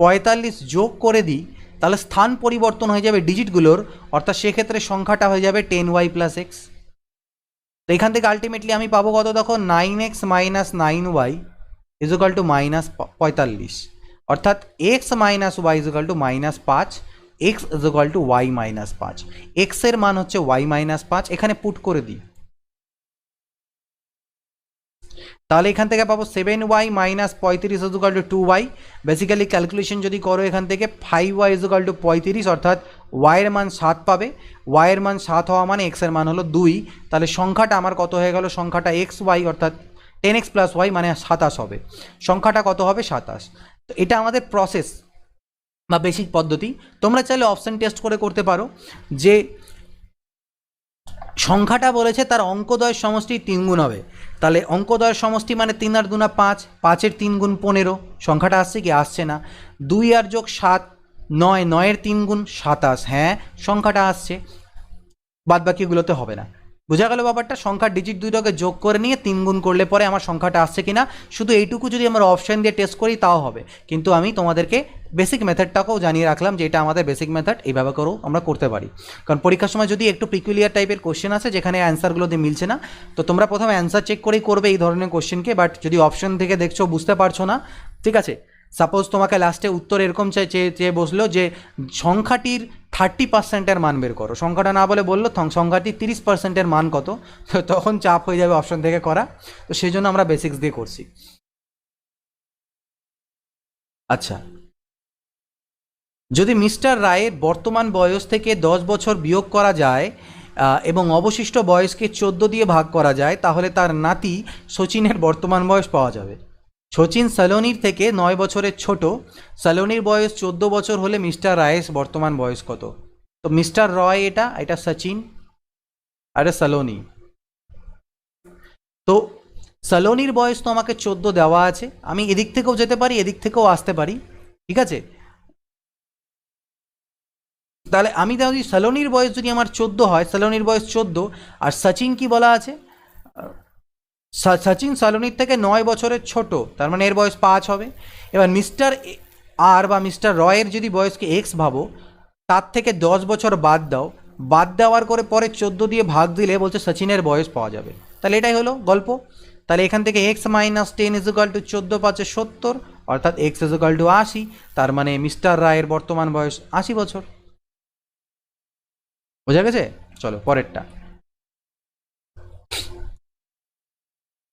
45 যোগ করে দিই তাহলে স্থান পরিবর্তন হয়ে যাবে ডিজিটগুলোর, অর্থাৎ সেক্ষেত্রে সংখ্যাটা হয়ে যাবে 10y + x। তো এখান থেকে আলটিমেটলি আমি পাবো কত? দেখো, 9x - 9y = -45, অর্থাৎ x - y = -5, x = y - 5। x এর মান হচ্ছে y - 5, এখানে পুট করে দিই, তাহলে এখান থেকে পাবো 7y - 35 = 2y। বেসিক্যালি ক্যালকুলেশন যদি করো এখান থেকে 5y = 35, অর্থাৎ y এর মান 7 পাবে। y এর মান 7 হওয়া মানে x এর মান হলো 2। তাহলে সংখ্যাটা আমার কত হয়ে গেল? সংখ্যাটা xy অর্থাৎ 10x + y মানে 27 হবে। সংখ্যাটা কত হবে? 27। তো এটা আমাদের প্রসেস বা বেসিক পদ্ধতি। তোমরা চাইলে অপশন টেস্ট করে করতে পারো যে সংখ্যাটা বলেছে তার অঙ্কদ্বয়ের সমষ্টি 3 গুণ হবে, তাহলে অঙ্কদ্বয়ের সমষ্টি মানে 3 আর 2 = 5, 5-এর 3 গুণ 15। সংখ্যাটা আসছে কি? আসছে না। 2 আর যোগ 7 9, 9-এর 3 গুণ 27, হ্যাঁ সংখ্যাটা আসছে। বাদ বাকিগুলোতে হবে না। বোঝা গেল ব্যাপারটা? সংখ্যার ডিজিট দুটোকে যোগ করে নিয়ে 3 গুণ করলে পরে আমার সংখ্যাটা আসছে কিনা, শুধু এইটুকু যদি আমরা অপশন দিয়ে টেস্ট করি তাও হবে। কিন্তু আমি তোমাদেরকে বেসিক মেথডটাকেও জানিয়ে রাখলাম যে এটা আমাদের বেসিক মেথড, এইভাবে করেও আমরা করতে পারি। কারণ পরীক্ষার সময় যদি একটু পিকুলিয়ার টাইপের কোশ্চেন আছে যেখানে অ্যান্সারগুলো দিয়ে মিলছে না, তো তোমরা প্রথমে অ্যান্সার চেক করেই করবে এই ধরনের কোশ্চেনকে। বাট যদি অপশন থেকে দেখছো বুঝতে পারছো না, ঠিক আছে, সাপোজ তোমাকে লাস্টে উত্তর এরকম চেয়ে বসলো যে সংখ্যাটির 30%-এর মান বের করো, সংখ্যাটা না বলে বললো সংখ্যাটির 30%-এর মান কত, তখন চাপ হয়ে যাবে অপশন থেকে করা। তো সেই জন্য আমরা বেসিক্স দিয়ে করছি। আচ্ছা, যদি মিস্টার রায়ের বর্তমান বয়স থেকে 10 বছর বিয়োগ করা যায় এবং অবশিষ্ট বয়সকে 14 দিয়ে ভাগ করা যায়, তাহলে তার নাতি সচিনের বর্তমান বয়স পাওয়া যাবে। সচিন সালোনির থেকে 9 বছরের ছোট, সালোনির বয়স 14 বছর হলে মিস্টার রায়ের বর্তমান বয়স কত? তো মিস্টার রয় এটা সচিন, আর এটা সালোনি। তো সালোনির বয়স তো আমাকে 14 দেওয়া আছে, আমি এদিক থেকেও যেতে পারি এদিক থেকেও আসতে পারি, ঠিক আছে। তাহলে আমি যদি সালোনির বয়স যদি আমার 14 হয়, সালোনির বয়স 14, আর সচিন কি বলা আছে? সচিন সালোনির থেকে 9 বছরের ছোট, তার মানে এর বয়স 5 হবে। এবার মিস্টার আর বা মিস্টার রয়ের যদি বয়সকে এক্স ভাবো, তার থেকে 10 বছর বাদ দাও, বাদ দেওয়ার করে পরে 14 দিয়ে ভাগ দিলে বলছে সচিনের বয়স পাওয়া যাবে। তাহলে এটাই হলো গল্প। তাহলে এখান থেকে এক্স মাইনাস 10 ইজুকাল টু 14 5 70, অর্থাৎ এক্স ইজুকাল টু 80। তার মানে মিস্টার রায়ের বর্তমান বয়স 80 বছর। বোঝা গেছে? চলো পরেরটা।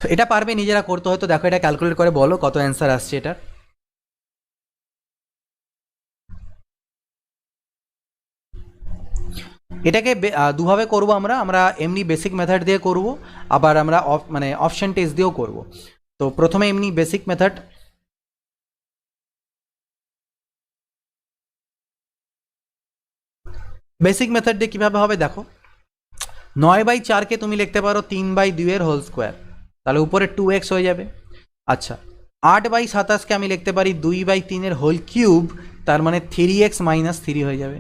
এটা পারবে নিজেরা করতে, হয়তো দেখো এটা ক্যালকুলেট করে বলো কত অ্যান্সার আসছে এটার। এটাকে দুভাবে করব আমরা আমরা এমনি বেসিক মেথড দিয়ে করব, আবার আমরা মানে অপশন টেস্ট দিয়েও করব। তো প্রথমে এমনি বেসিক মেথড। বেসিক মেথড দিয়ে কীভাবে হবে দেখো, 9/4কে তুমি লিখতে পারো 3/2 হোল স্কোয়ার, তাহলে উপরে 2x হয়ে যাবে। আচ্ছা, 8/27কে আমি লিখতে পারি 2/3 হোল কিউব, তার মানে 3x মাইনাস 3 হয়ে যাবে।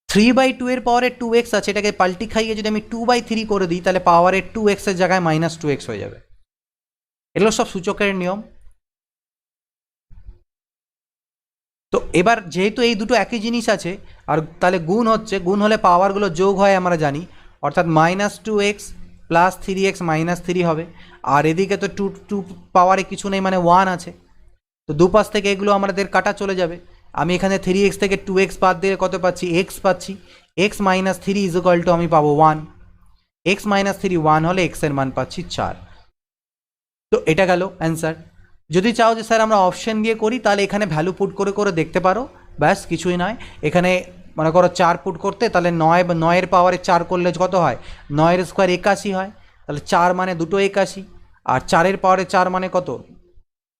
3/2 এর পাওয়ারে 2x আছে, এটাকে পাল্টি খাইয়ে যদি আমি 2/3 করে দিই, তাহলে পাওয়ারের 2x এর জায়গায় মাইনাস 2x হয়ে যাবে। এগুলো সব সূচকের নিয়ম। তো এবার যেহেতু এই দুটো একই জিনিস আছে, আর তাহলে গুণ হচ্ছে, গুণ হলে পাওয়ারগুলো যোগ হয় আমরা জানি, অর্থাৎ -2x প্লাস 3x মাইনাস 3 হবে। আর এদিকে তো টু পাওয়ারে কিছু নেই, মানে 1 আছে, তো দুপাশ থেকে এগুলো আমাদের কাটা চলে যাবে। আমি এখানে 3x থেকে 2x বাদ দিয়ে কত পাচ্ছি? x পাচ্ছি। x মাইনাস 3 ইজুকাল টু আমি পাবো 1। x মাইনাস 3 1 হলে x এর মান পাচ্ছি 4। তো এটা গেল অ্যান্সার। যদি চাও যে স্যার আমরা অপশন দিয়ে করি, তাহলে এখানে ভ্যালু পুট করে করে দেখতে পারো, ব্যাস কিছুই নয়। এখানে মনে করো 4 পুট করতে, তাহলে 9 পাওয়ারে 4 করলে কত হয়? 9 স্কোয়ার 81 হয়, তাহলে 4 মানে দুটো 81, আর 4 পাওয়ারে 4 মানে কত?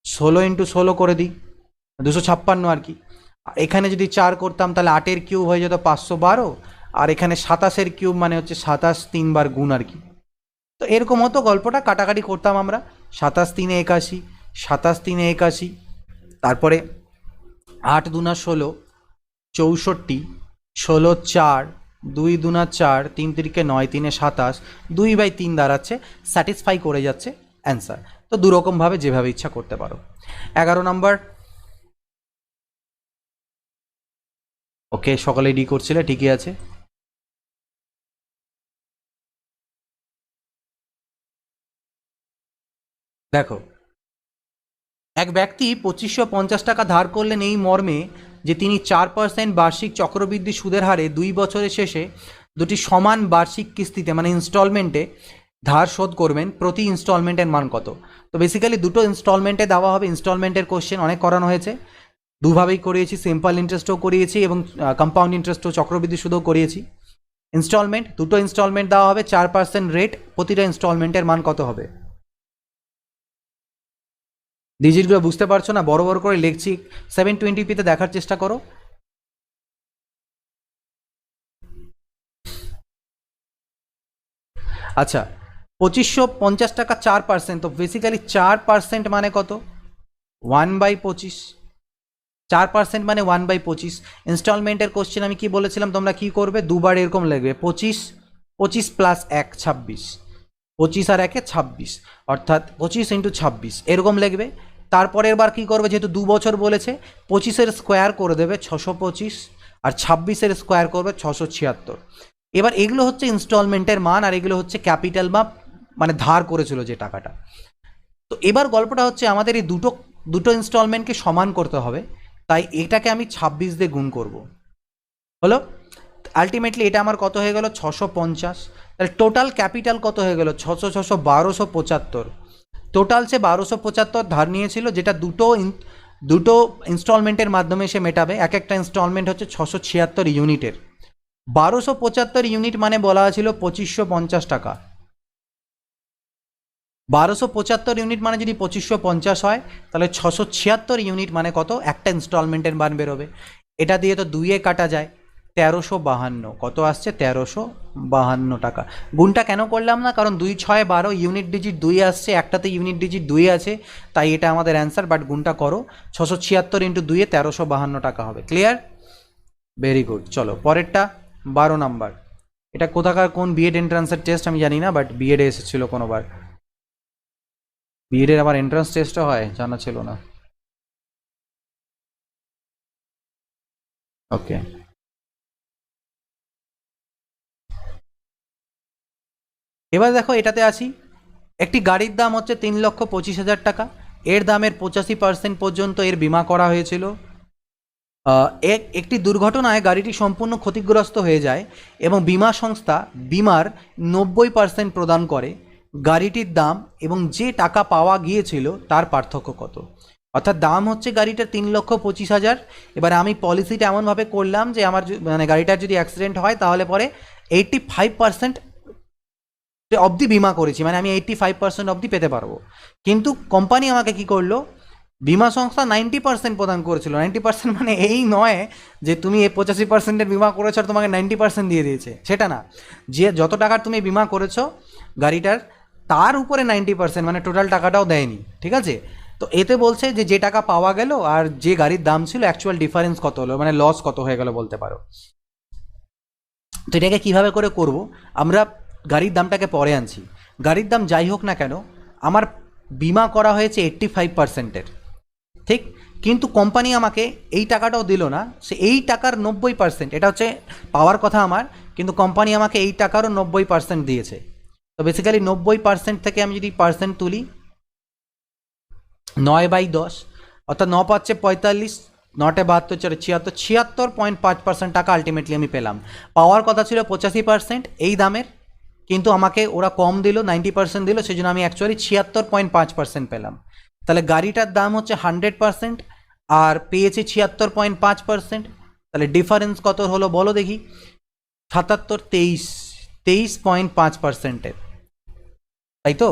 16 × 16 করে দিই, 256 আর কি। এখানে যদি 4 করতাম তাহলে 8 কিউব হয়ে যেত 512, আর এখানে 27 কিউব মানে হচ্ছে 27 3 বার গুণ আর কি। তো এরকম হতো গল্পটা, কাটাকাটি করতাম আমরা। 27 3 81, 27 3 81, তারপরে 8 2 16 64, 16 4, 2 2 4, 3 3 9, 3 27, 2/3 দাঁড়াচ্ছে, স্যাটিসফাই করে যাচ্ছে অ্যান্সার। তো দুরকমভাবে যেভাবে ইচ্ছা করতে পারো। 11 নম্বর। ওকে, সকালে ডি করছিলে, ঠিকই আছে। দেখো, এক ব্যক্তি 2550 টাকা ধার করলেন এই মর্মে যে তিনি 4% বার্ষিক চক্রবৃদ্ধি সুদের হারে 2 বছরের শেষে দুটি সমান বার্ষিক কিস্তিতে মানে ইনস্টলমেন্টে ধার শোধ করবেন। প্রতি ইনস্টলমেন্টের মান কত? তো বেসিক্যালি দুটো ইনস্টলমেন্টে দেওয়া হবে। ইনস্টলমেন্টের কোশ্চেন অনেক করানো হয়েছে, দুভাবেই করিয়েছি, সিম্পল ইন্টারেস্টও করিয়েছি এবং কম্পাউন্ড ইন্টারেস্টও চক্রবৃদ্ধি সুদও করিয়েছি। ইনস্টলমেন্ট, দুটো ইনস্টলমেন্ট দেওয়া হবে, 4% রেট, প্রতিটা ইনস্টলমেন্টের মান কত হবে? ডিজিটগুলো বুঝতে পারছো না? বড় বড় করে লিখছি, 720p দেখার চেষ্টা করো। আচ্ছা, 2550 টাকা 4%, তো বেসিক্যালি 4% মানে কত? 1/25। 4% মানে 1/25। ইনস্টলমেন্টের কোশ্চেন আমি কি বলেছিলাম, তোমরা কি করবে? দুবার এরকম লিখবে, 25 25 প্লাস 1 26, 25 আর 1 26, অর্থাৎ 25 × 26 এরকম লিখবে। তারপরের বার কী করবে, যেহেতু 2 বছর বলেছে, 25-এর স্কোয়ার করে দেবে 625, আর 26-এর স্কোয়ার করবে 676। এবার এগুলো হচ্ছে ইনস্টলমেন্টের মান, আর এগুলো হচ্ছে ক্যাপিটাল বা মানে ধার করেছিল যে টাকাটা। তো এবার গল্পটা হচ্ছে আমাদের এই দুটো ইনস্টলমেন্টকে সমান করতে হবে, তাই এটাকে আমি 26 দিয়ে গুণ করব। হলো, আলটিমেটলি এটা আমার কত হয়ে গেল? 650। তাহলে টোটাল ক্যাপিটাল কত হয়ে গেল? 600 600 1275। টোটাল সে 1275 ধার নিয়েছিল, যেটা দুটো ইনস্টলমেন্টের মাধ্যমে সে মেটাবে। এক একটা ইনস্টলমেন্ট হচ্ছে 676 ইউনিটের। 1275 ইউনিট মানে বলা ছিল 2550 টাকা। 1275 ইউনিট মানে যদি 2550 হয়, তাহলে 676 ইউনিট মানে কত? একটা ইনস্টলমেন্টের মান বেরোবে। এটা দিয়ে তো 2 কাটা যায়, 1352। কত আসছে? 1352 টাকা। গুণটা কেন করলাম না? কারণ 2 6 12, ইউনিট ডিজিট 2 আসছে, একটাতে ইউনিট ডিজিট 2 আছে, তাই এটা আমাদের অ্যান্সার। বাট গুণটা করো, 676 × 2 1352 টাকা হবে। ক্লিয়ার? Very good. চলো পরেরটা, 12 নাম্বার। এটা কোথাকার কোন বিএড এন্ট্রান্সের টেস্ট আমি জানি না, বাট বিএডে এসেছিলো কোনোবার। বিএডের আবার এন্ট্রান্স টেস্টও হয়, জানা ছিল না। ওকে, এবার দেখো এটাতে আসি। একটি গাড়ির দাম হচ্ছে 3,25,000 টাকা। এর দামের 85% পর্যন্ত এর বিমা করা হয়েছিল। একটি দুর্ঘটনায় গাড়িটি সম্পূর্ণ ক্ষতিগ্রস্ত হয়ে যায় এবং বিমা সংস্থা বিমার 90% প্রদান করে। গাড়িটির দাম এবং যে টাকা পাওয়া গিয়েছিল তার পার্থক্য কত? অর্থাৎ দাম হচ্ছে গাড়িটার 3,25,000। এবার আমি পলিসিটা এমনভাবে করলাম যে আমার মানে গাড়িটার যদি অ্যাক্সিডেন্ট হয় তাহলে পরে 85% অবধি বিমা করেছি, মানে আমি 85% অবধি পেতে পারবো। কিন্তু কোম্পানি আমাকে কি করলো, বিমা সংস্থা 90% প্রদান করেছিল। 90% মানে এই নয় যে তুমি এই 85%-এর বিমা করেছো আর তোমাকে 90% দিয়ে দিয়েছে, সেটা না। যে যত টাকার তুমি বিমা করেছো গাড়িটার তার উপরে 90% মানে টোটাল টাকাটাও দেয়নি, ঠিক আছে? তো এতে বলছে যে যে টাকা পাওয়া গেল আর যে গাড়ির দাম ছিল অ্যাকচুয়াল ডিফারেন্স কত হলো, মানে লস কত হয়ে গেল বলতে পারো। তো এটাকে কীভাবে করে করব, আমরা গাড়ির দামটাকে পরে আনছি। গাড়ির দাম যাই হোক না কেন আমার বিমা করা হয়েছে 85%-এর, ঠিক? কিন্তু কোম্পানি আমাকে এই টাকাটাও দিল না, সে এই টাকার 90%, এটা হচ্ছে পাওয়ার কথা আমার, কিন্তু কোম্পানি আমাকে এই টাকারও 90% দিয়েছে। তো বেসিক্যালি 90% থেকে আমি যদি পার্সেন্ট তুলি 9/10, অর্থাৎ 9×5 = 45, 9×72 = 76, 76.5% টাকা আলটিমেটলি আমি পেলাম। পাওয়ার কথা ছিল 85% এই দামের, কিন্তু আমাকে ওরা কম দিল, 90% দিল, সেই জন্য আমি অ্যাকচুয়ালি 76.5% পেলাম। তাহলে গাড়িটার দাম হচ্ছে 100% আর পেয়েছি 76.5%। তাহলে ডিফারেন্স কত হলো বলো দেখি? 23.5%-এর, তাই তো?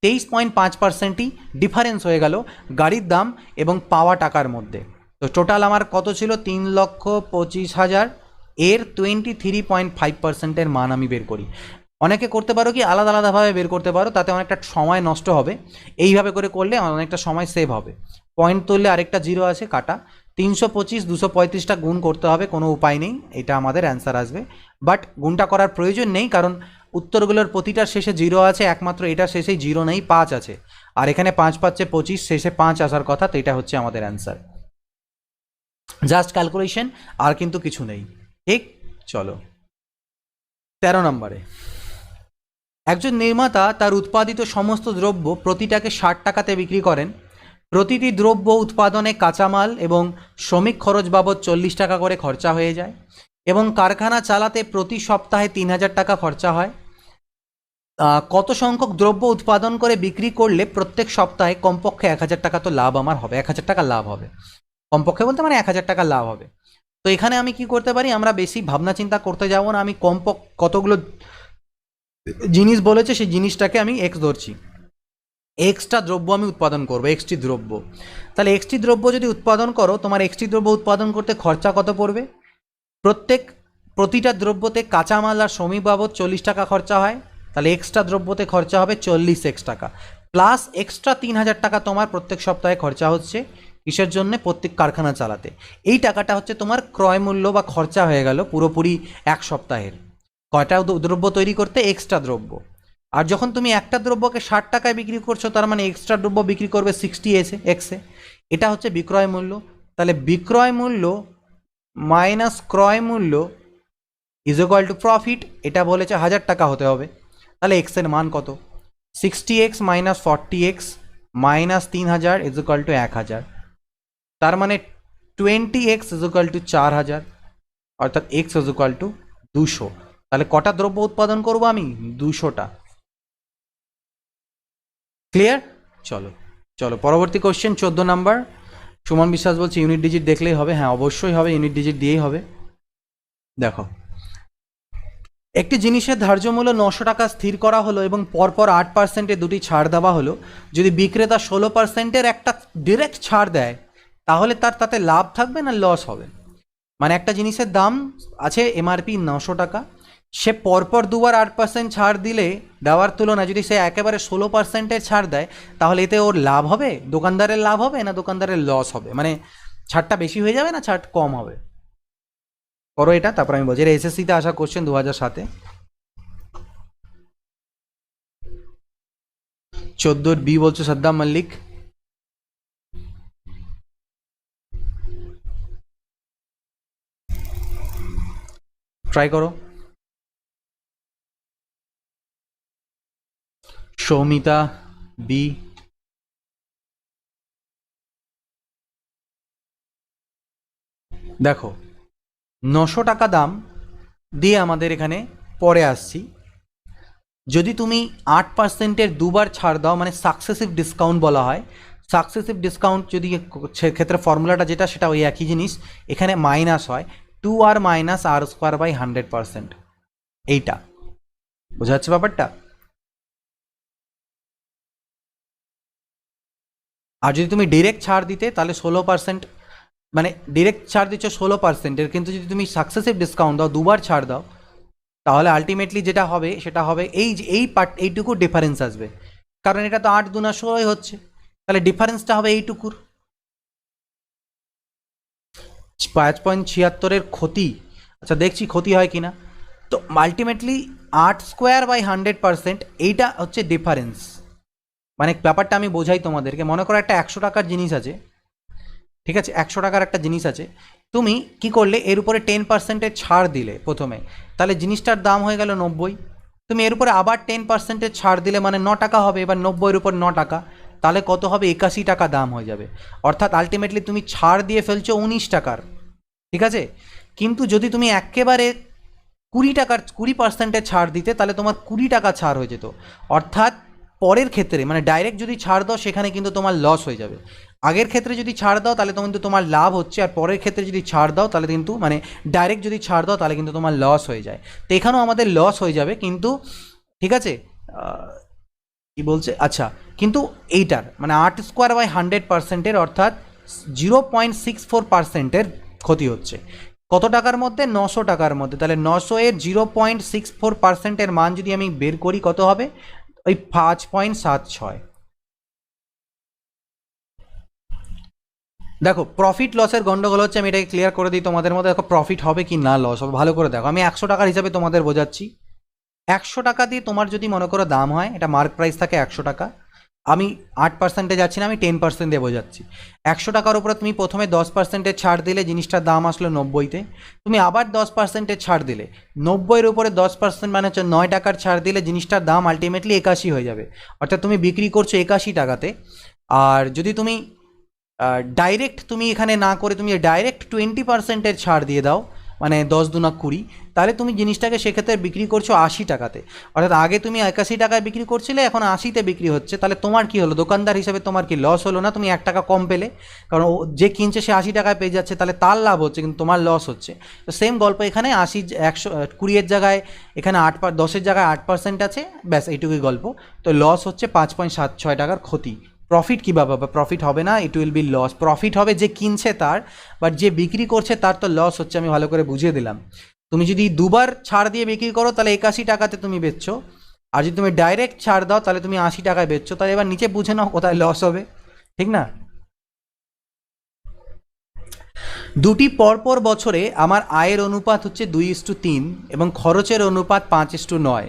23.5%ই ডিফারেন্স হয়ে গেল গাড়ির দাম এবং পাওয়া টাকার মধ্যে। তো টোটাল আমার কত ছিল? 3,25,000, এর 23.5%-এর মান আমি বের করি। অনেকে করতে পারো কি আলাদা আলাদাভাবে বের করতে পারো, তাতে অনেকটা সময় নষ্ট হবে। এইভাবে করে করলে অনেকটা সময় সেভ হবে। পয়েন্ট তুললে আরেকটা জিরো আছে কাটা, 325 235টা গুণ করতে হবে, কোনো উপায় নেই, এটা আমাদের অ্যান্সার আসবে। বাট গুণটা করার প্রয়োজন নেই, কারণ উত্তরগুলোর প্রতিটার শেষে জিরো আছে, একমাত্র এটার শেষেই জিরো নেই, 5 আছে। আর এখানে 5×5 = 25, শেষে 5 আসার কথা, তো এটা হচ্ছে আমাদের অ্যান্সার। জাস্ট ক্যালকুলেশন, আর কিন্তু কিছু নেই, ঠিক? চলো 13 নম্বরে। একজন নির্মাতা তার উৎপাদিত সমস্ত দ্রব্য প্রতিটাকে 60 টাকাতে বিক্রি করেন। প্রতিটি দ্রব্য উৎপাদনে কাঁচামাল এবং শ্রমিক খরচ বাবদ 40 টাকা করে খরচা হয়ে যায় এবং কারখানা চালাতে প্রতি সপ্তাহে 3,000 টাকা খরচা হয়। কত সংখ্যক দ্রব্য উৎপাদন করে বিক্রি করলে প্রত্যেক সপ্তাহে কমপক্ষে 1,000 টাকা তো লাভ আমার হবে? 1,000 টাকা লাভ হবে, কমপক্ষে বলতে মানে 1,000 টাকা লাভ হবে। তো এখানে আমি কি করতে পারি, আমরা বেশি ভাবনা চিন্তা করতে যাব না, আমি কতগুলো জিনিস বলেছে সেই জিনিসটাকে আমি এক্স ধরছি। এক্সটা দ্রব্য আমি উৎপাদন করবো, এক্সটি দ্রব্য। তাহলে এক্সটি দ্রব্য যদি উৎপাদন করো, তোমার এক্সটি দ্রব্য উৎপাদন করতে খরচা কত পড়বে? প্রতিটা দ্রব্যতে কাঁচামাল আর শ্রমিক বাবদ 40 টাকা খরচা হয়, তাহলে এক্সট্রা দ্রব্যতে খরচা হবে 40x টাকা, প্লাস এক্সট্রা 3,000 টাকা তোমার প্রত্যেক সপ্তাহে খরচা হচ্ছে। কিসের জন্যে? প্রত্যেক কারখানা চালাতে। এই টাকাটা হচ্ছে তোমার ক্রয় মূল্য বা খরচা হয়ে গেল পুরোপুরি এক সপ্তাহের। কয়টা দ্রব্য তৈরি করতে? এক্সট্রা দ্রব্য। আর যখন তুমি একটা দ্রব্যকে 60 টাকায় বিক্রি করছো, তার মানে এক্সট্রা দ্রব্য বিক্রি করবে 60x-এ। এটা হচ্ছে বিক্রয় মূল্য। তাহলে বিক্রয় মূল্য মাইনাস ক্রয় মূল্য = প্রফিট। এটা বলেছে 1,000 টাকা হতে হবে। তাহলে এক্সের মান কত? 60x - 40x - 3,000 = 1,000। তার মানে 20x = 4,000, অর্থাৎ x = 200। তাহলে কটা দ্রব্য উৎপাদন করব আমি? 200টা। ক্লিয়ার? চলো চলো পরবর্তী কোশ্চেন 14 নাম্বার। সুমন বিশ্বাস বলছে ইউনিট ডিজিট দেখলেই হবে। হ্যাঁ অবশ্যই হবে, ইউনিট ডিজিট দিয়েই হবে। দেখো, একটি জিনিসের ধার্য মূল্য 900 টাকা স্থির করা হলো এবং পরপর 8%-এ দুটি ছাড় দেওয়া হলো। যদি বিক্রেতা 16%-এর একটা ডিরেক্ট ছাড় দেয়, তাহলে তাতে লাভ থাকবে না লস হবে? মানে একটা জিনিসের দাম আছে এমআরপি 900 টাকা, সে পরপর দুবার 8% ছাড় দিলে দেওয়ার তুলনায় যদি সে একেবারে 16%-এর ছাড় দেয়, তাহলে এতে ওর লাভ হবে, দোকানদারের লাভ হবে না দোকানদারের লস হবে? মানে ছাড়টা বেশি হয়ে যাবে না ছাড় কম হবে? করো এটা, তারপর আমি বলছি। এটা এসএসসিতে আসা কোশ্চেন 2007-এ। 14 বি বলছো সাদ্দাম মল্লিক। ট্রাই করো। সৌমিতা বি, দেখো 900 টাকা দাম দিয়ে আমাদের এখানে পরে আসছি। যদি তুমি 8%-এর দুবার ছাড় দাও, মানে সাকসেসিভ ডিসকাউন্ট বলা হয়, সাকসেসিভ ডিসকাউন্ট যদি সেক্ষেত্রে ফর্মুলাটা যেটা সেটা ওই একই জিনিস, এখানে মাইনাস হয় 2r minus R square by 100%, এইটা বোঝা যাচ্ছে ব্যাপারটা। আর যদি তুমি ডিরেক্ট ছাড় দিতে তাহলে 16%, মানে ডিরেক্ট ছাড় দিচ্ছ 16%-এর, কিন্তু যদি তুমি সাকসেসিভ ডিসকাউন্ট দাও, দুবার ছাড় দাও, তাহলে আলটিমেটলি যেটা হবে সেটা হবে এই যে এই পার্ট, এইটুকু ডিফারেন্স আসবে, কারণ এটা তো 8 দুনা 16 হচ্ছে, তাহলে ডিফারেন্সটা হবে এইটুকুর। 5.76-এর ক্ষতি, আচ্ছা দেখছি ক্ষতি হয় কিনা। তো আলটিমেটলি 8 স্কোয়ার বাই 100%, এইটা হচ্ছে ডিফারেন্স। মানে ব্যাপারটা আমি বোঝাই তোমাদেরকে, মনে করো একটা 100 টাকার জিনিস আছে, ঠিক আছে, 100 টাকার একটা জিনিস আছে, তুমি কি করলে এর উপরে 10%-এর ছাড় দিলে প্রথমে, তাহলে জিনিসটার দাম হয়ে গেল 90। তুমি এর উপরে আবার 10%-এর ছাড় দিলে মানে 9 টাকা হবে, এবার 90-এর উপর 9 টাকা, তাহলে কত হবে, 81 টাকা দাম হয়ে যাবে। অর্থাৎ আলটিমেটলি তুমি ছাড় দিয়ে ফেলছো 19 টাকার, ঠিক আছে। কিন্তু যদি তুমি একেবারে 20%-এর ছাড় দিতে, তাহলে তোমার 20 টাকা ছাড় হয়ে যেত। অর্থাৎ পরের ক্ষেত্রে মানে ডাইরেক্ট যদি ছাড় দাও সেখানে কিন্তু তোমার লস হয়ে যাবে। আগের ক্ষেত্রে যদি ছাড় দাও তাহলে কিন্তু তোমার লাভ হচ্ছে, আর পরের ক্ষেত্রে যদি ছাড় দাও তাহলে কিন্তু মানে ডাইরেক্ট যদি ছাড় দাও তাহলে কিন্তু তোমার লস হয়ে যায়। তো এখানেও আমাদের লস হয়ে যাবে, কিন্তু ঠিক আছে। কি বলছে, আচ্ছা, কিন্তু এইটার মানে 8 স্কোয়ার বাই 100%-এর অর্থাৎ 0.64%-এর ক্ষতি হচ্ছে। কত টাকার মধ্যে, 900 টাকার মধ্যে। তাহলে 900-এর 0.64%-এর মান যদি আমি বের করি কত হবে, ওই 5.76। দেখো প্রফিট লসের গন্ডগোল হচ্ছে, আমি এটাকে ক্লিয়ার করে দিই তোমাদের মধ্যে। দেখো প্রফিট হবে কি না লস হবে ভালো করে দেখো, আমি 100 টাকার হিসাবে তোমাদের বোঝাচ্ছি। 100 টাকা দিয়ে তোমার যদি মনে করো দাম হয়, এটা মার্ক প্রাইস থাকে 100 টাকা, আমি 8%-এ যাচ্ছি না, আমি 10% দিয়ে বোঝাচ্ছি। 100 টাকার উপরে তুমি প্রথমে 10%-এর ছাড় দিলে, জিনিসটার দাম আসলো 90-তে, তুমি আবার 10%-এর ছাড় দিলে, 90-এর উপরে 10% মানে হচ্ছে 9 টাকার ছাড় দিলে জিনিসটার দাম আলটিমেটলি 81 হয়ে যাবে। অর্থাৎ তুমি বিক্রি করছো 81 টাকাতে। আর যদি তুমি ডাইরেক্ট তুমি এখানে না করে তুমি ডাইরেক্ট 20%-এর ছাড় দিয়ে দাও, মানে 10 দুনা 20, তাহলে তুমি জিনিসটাকে সেক্ষেত্রে বিক্রি করছো 80 টাকাতে। অর্থাৎ আগে তুমি 81 টাকায় বিক্রি করছিলে, এখন 80-তে বিক্রি হচ্ছে। তাহলে তোমার কি হলো, দোকানদার হিসেবে তোমার কি লস হলো না? তুমি 1 টাকা কম পেলে, কারণ যে কিনছে সে 80 টাকায় পেয়ে যাচ্ছে, তাহলে তার লাভ হচ্ছে কিন্তু তোমার লস হচ্ছে। তো সেম গল্প এখানে, 80 120-এর জায়গায় এখানে 10-এর জায়গায় 8% আছে, ব্যাস এইটুকুই গল্প। তো লস হচ্ছে 5.76 টাকার ক্ষতি। প্রফিট কীভাবে হবে, প্রফিট হবে না, it will be loss. Profit হবে যে কিনছে তার, বাট যে বিক্রি করছে তার তো লস হচ্ছে। আমি ভালো করে বুঝিয়ে দিলাম। তুমি যদি দুবার ছাড় দিয়ে বিক্রি করো তাহলে 81 টাকাতে তুমি বেচছো, আর যদি তুমি ডাইরেক্ট ছাড় দাও তাহলে তুমি 80 টাকায় বেচছো। তাহলে এবার নিচে বুঝে নাও কোথায় লস হবে, ঠিক না? দুটি পরপর বছরে আমার আয়ের অনুপাত হচ্ছে 2:3 এবং খরচের অনুপাত 5:9।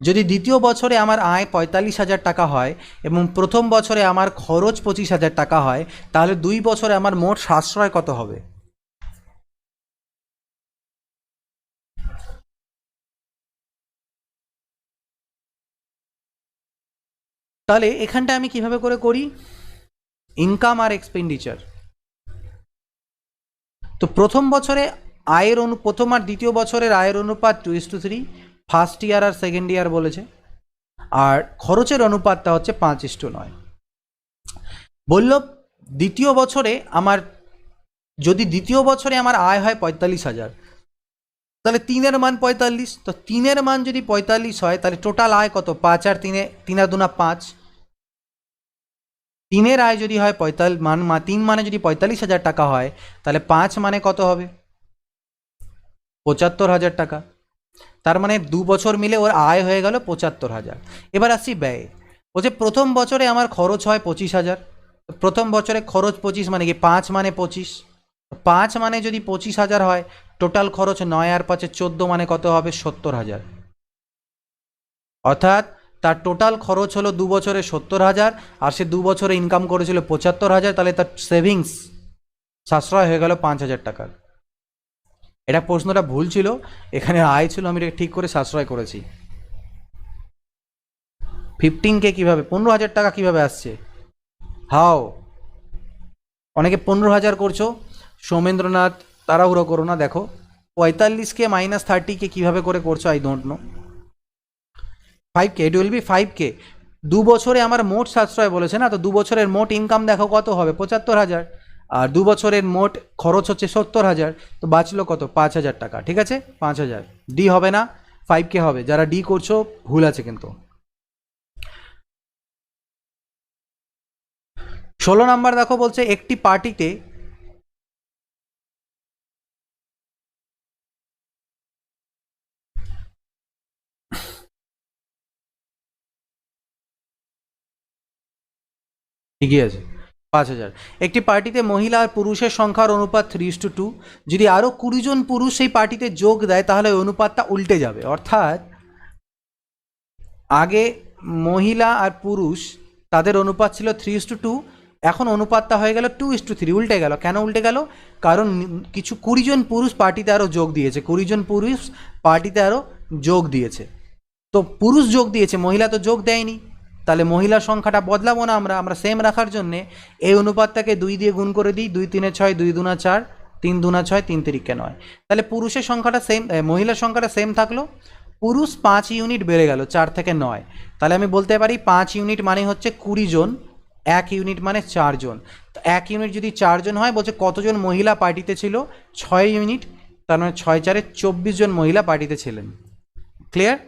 যদি দ্বিতীয় বছরে আমার আয় 45,000 টাকা হয় এবং প্রথম বছরে আমার খরচ 25,000 টাকা হয়, তাহলে 2 বছরে আমার মোট সাশ্রয় কত হবে? তাহলে এখানটা আমি কিভাবে করে করি, ইনকাম আর এক্সপেন্ডিচার। তো প্রথম বছরে প্রথম আর দ্বিতীয় বছরের আয়ের অনুপাত 2:3, ফার্স্ট ইয়ার আর সেকেন্ড ইয়ার বলেছে। আর খরচের অনুপাতটা হচ্ছে 5:9। বলল দ্বিতীয় বছরে আমার, যদি দ্বিতীয় বছরে আমার আয় হয় 45,000, তাহলে 3-এর মান 45। তো 3-এর মান যদি 45 হয় তাহলে টোটাল আয় কত, 5 আর 3 আর 2 5। 3-এর আয় যদি হয় 45 3 মানে যদি 45,000 টাকা হয়, তাহলে 5 মানে কত হবে, 75,000 টাকা। তার মানে 2 বছর মিলে ওর আয় হয়ে গেল 75,000। এবার আসছি ব্যয়। বলছে প্রথম বছরে আমার খরচ হয় 25,000। প্রথম বছরে খরচ 25 মানে কি, 5 মানে 25। 5 মানে যদি 25,000 হয়, টোটাল খরচ 9 আর 5 14 মানে কত হবে, 70,000। অর্থাৎ তার টোটাল খরচ হলো 2 বছরে 70,000, আর সে 2 বছরে ইনকাম করেছিল 75,000। তাহলে তার সেভিংস সাশ্রয় হয়ে গেল 5,000 টাকার। এটা প্রশ্নটা ভুল ছিল, এখানে আয় ছিল, আমি এটা ঠিক করে সাশ্রয় করেছি। 15K কীভাবে, 15,000 টাকা কীভাবে আসছে? হাও, অনেকে 15,000 করছো। সৌমেন্দ্রনাথ, তাড়াহুড়ো করো না, দেখো 45K মাইনাস 30K কীভাবে করে করছো, I don't know. 5K, it will B 5K। 2 বছরে আমার মোট সাশ্রয় বলেছে না, তো 2 বছরের মোট ইনকাম দেখো কত হবে, 75,000, আর 2 বছরের মোট খরচ হচ্ছে 70,000, তো বাঁচলো কত, 5,000 টাকা। ঠিক আছে, 5,000। ডি হবে না, 5K হবে। যারা ডি করছো ভুল আছে কিন্তু। 16 নাম্বার দেখো, বলছে একটি পার্টিতে ঠিকই আছে, 5,000। একটি পার্টিতে মহিলা আর পুরুষের সংখ্যার অনুপাত 3:2। যদি আরও 20 জন পুরুষ সেই পার্টিতে যোগ দেয় তাহলে ওই অনুপাতটা উল্টে যাবে। অর্থাৎ আগে মহিলা আর পুরুষ তাদের অনুপাত ছিল 3:2, এখন অনুপাতটা হয়ে গেল 2:3, উল্টে গেল। কেন উল্টে গেল? কারণ কিছু 20 জন পুরুষ পার্টিতে আরও যোগ দিয়েছে, 20 জন পুরুষ পার্টিতে আরও যোগ দিয়েছে। তো পুরুষ যোগ দিয়েছে, মহিলা তো যোগ দেয়নি, তাহলে মহিলার সংখ্যাটা বদলাবো না, আমরা সেম রাখার জন্যে এই অনুপাতটাকে 2 দিয়ে গুণ করে দিই। 2 3 6, 2 2 4, 3 2 6, 3 3 9। তাহলে পুরুষের সংখ্যাটা সেম, মহিলার সংখ্যাটা সেম থাকলো। পুরুষ 5 ইউনিট বেড়ে গেল, 4 থেকে 9। তাহলে আমি বলতে পারি 5 ইউনিট মানে হচ্ছে 20 জন, 1 ইউনিট মানে 4 জন। তো 1 ইউনিট যদি 4 জন হয়, বলছে কতজন মহিলা পার্টিতে ছিল, 6 ইউনিট, তার মানে 6 4 24 জন মহিলা পার্টিতে ছিলেন। ক্লিয়ার?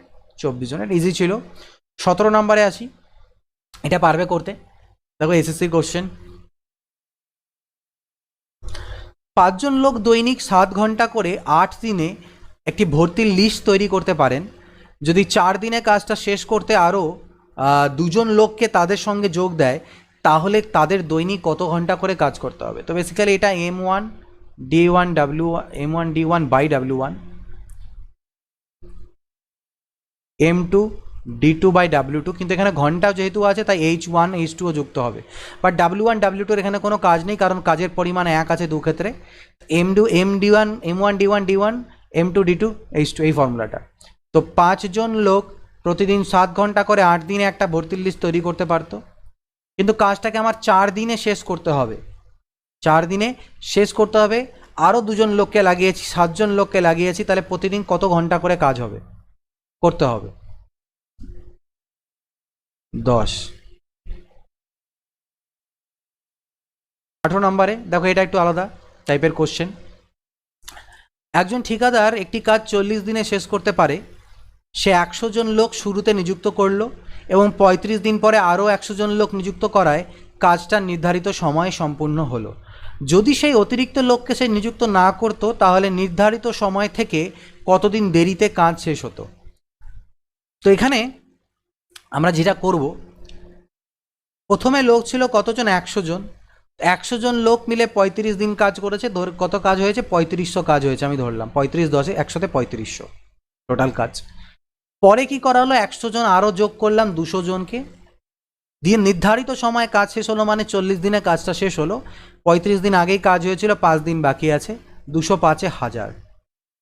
24 জনের, ইজি ছিল। 17 নম্বরে আসি, এটা পারবে করতে। দেখো এসএসসির কোশ্চেন, 5 জন লোক দৈনিক 7 ঘন্টা করে 8 দিনে একটি ভর্তির লিস্ট তৈরি করতে পারেন। যদি 4 দিনে কাজটা শেষ করতে আরও 2 জন লোককে তাদের সঙ্গে যোগ দেয়, তাহলে তাদের দৈনিক কত ঘন্টা করে কাজ করতে হবে? তো বেসিক্যালি এটা M1 D1 M1 D1 by W1, M2 D2 by W2, কিন্তু এখানে ঘন্টা যেহেতু আছে তাই H1 H2ও যুক্ত হবে। বাট W1 W2 এখানে কোনো কাজ নেই, কারণ কাজের পরিমাণ এক আছে দু ক্ষেত্রে। M1 D1 D1, M2 D2 H2, এই ফর্মুলাটা। তো 5 জন লোক প্রতিদিন 7 ঘন্টা করে 8 দিনে একটা ভর্তির লিস্ট তৈরি করতে পারতো, কিন্তু কাজটাকে আমার 4 দিনে শেষ করতে হবে। 4 দিনে শেষ করতে হবে, আরও 2 জন লোককে লাগিয়েছি, 7 জন লোককে লাগিয়েছি, তাহলে প্রতিদিন কত ঘন্টা করে কাজ হবে, করতে হবে? 10। 18 নম্বরে দেখো, এটা একটু আলাদা টাইপের কোশ্চেন। একজন ঠিকাদার একটি কাজ 40 দিনে শেষ করতে পারে। সে 100 জন লোক শুরুতে নিযুক্ত করলো এবং 35 দিন পরে আরও 100 জন লোক নিযুক্ত করায় কাজটা নির্ধারিত সময়ে সম্পূর্ণ হলো। যদি সেই অতিরিক্ত লোককে সে নিযুক্ত না করতো, তাহলে নির্ধারিত সময় থেকে কতদিন দেরিতে কাজ শেষ হতো? তো এখানে আমরা যেটা করব, প্রথমে লোক ছিল কতজন, 100 জন। 100 জন লোক মিলে 35 দিন কাজ করেছে, কত কাজ হয়েছে, 3500 কাজ হয়েছে, আমি ধরলাম 35 10 100তে 3500 টোটাল কাজ। পরে কি করা হলো, 100 জন আরও যোগ করলাম 200 জনকে, দিয়ে নির্ধারিত সময় কাজ শেষ হলো, মানে 40 দিনে কাজটা শেষ হলো। 35 দিন আগেই কাজ হয়েছিল, 5 দিন বাকি আছে, 200 5 1000,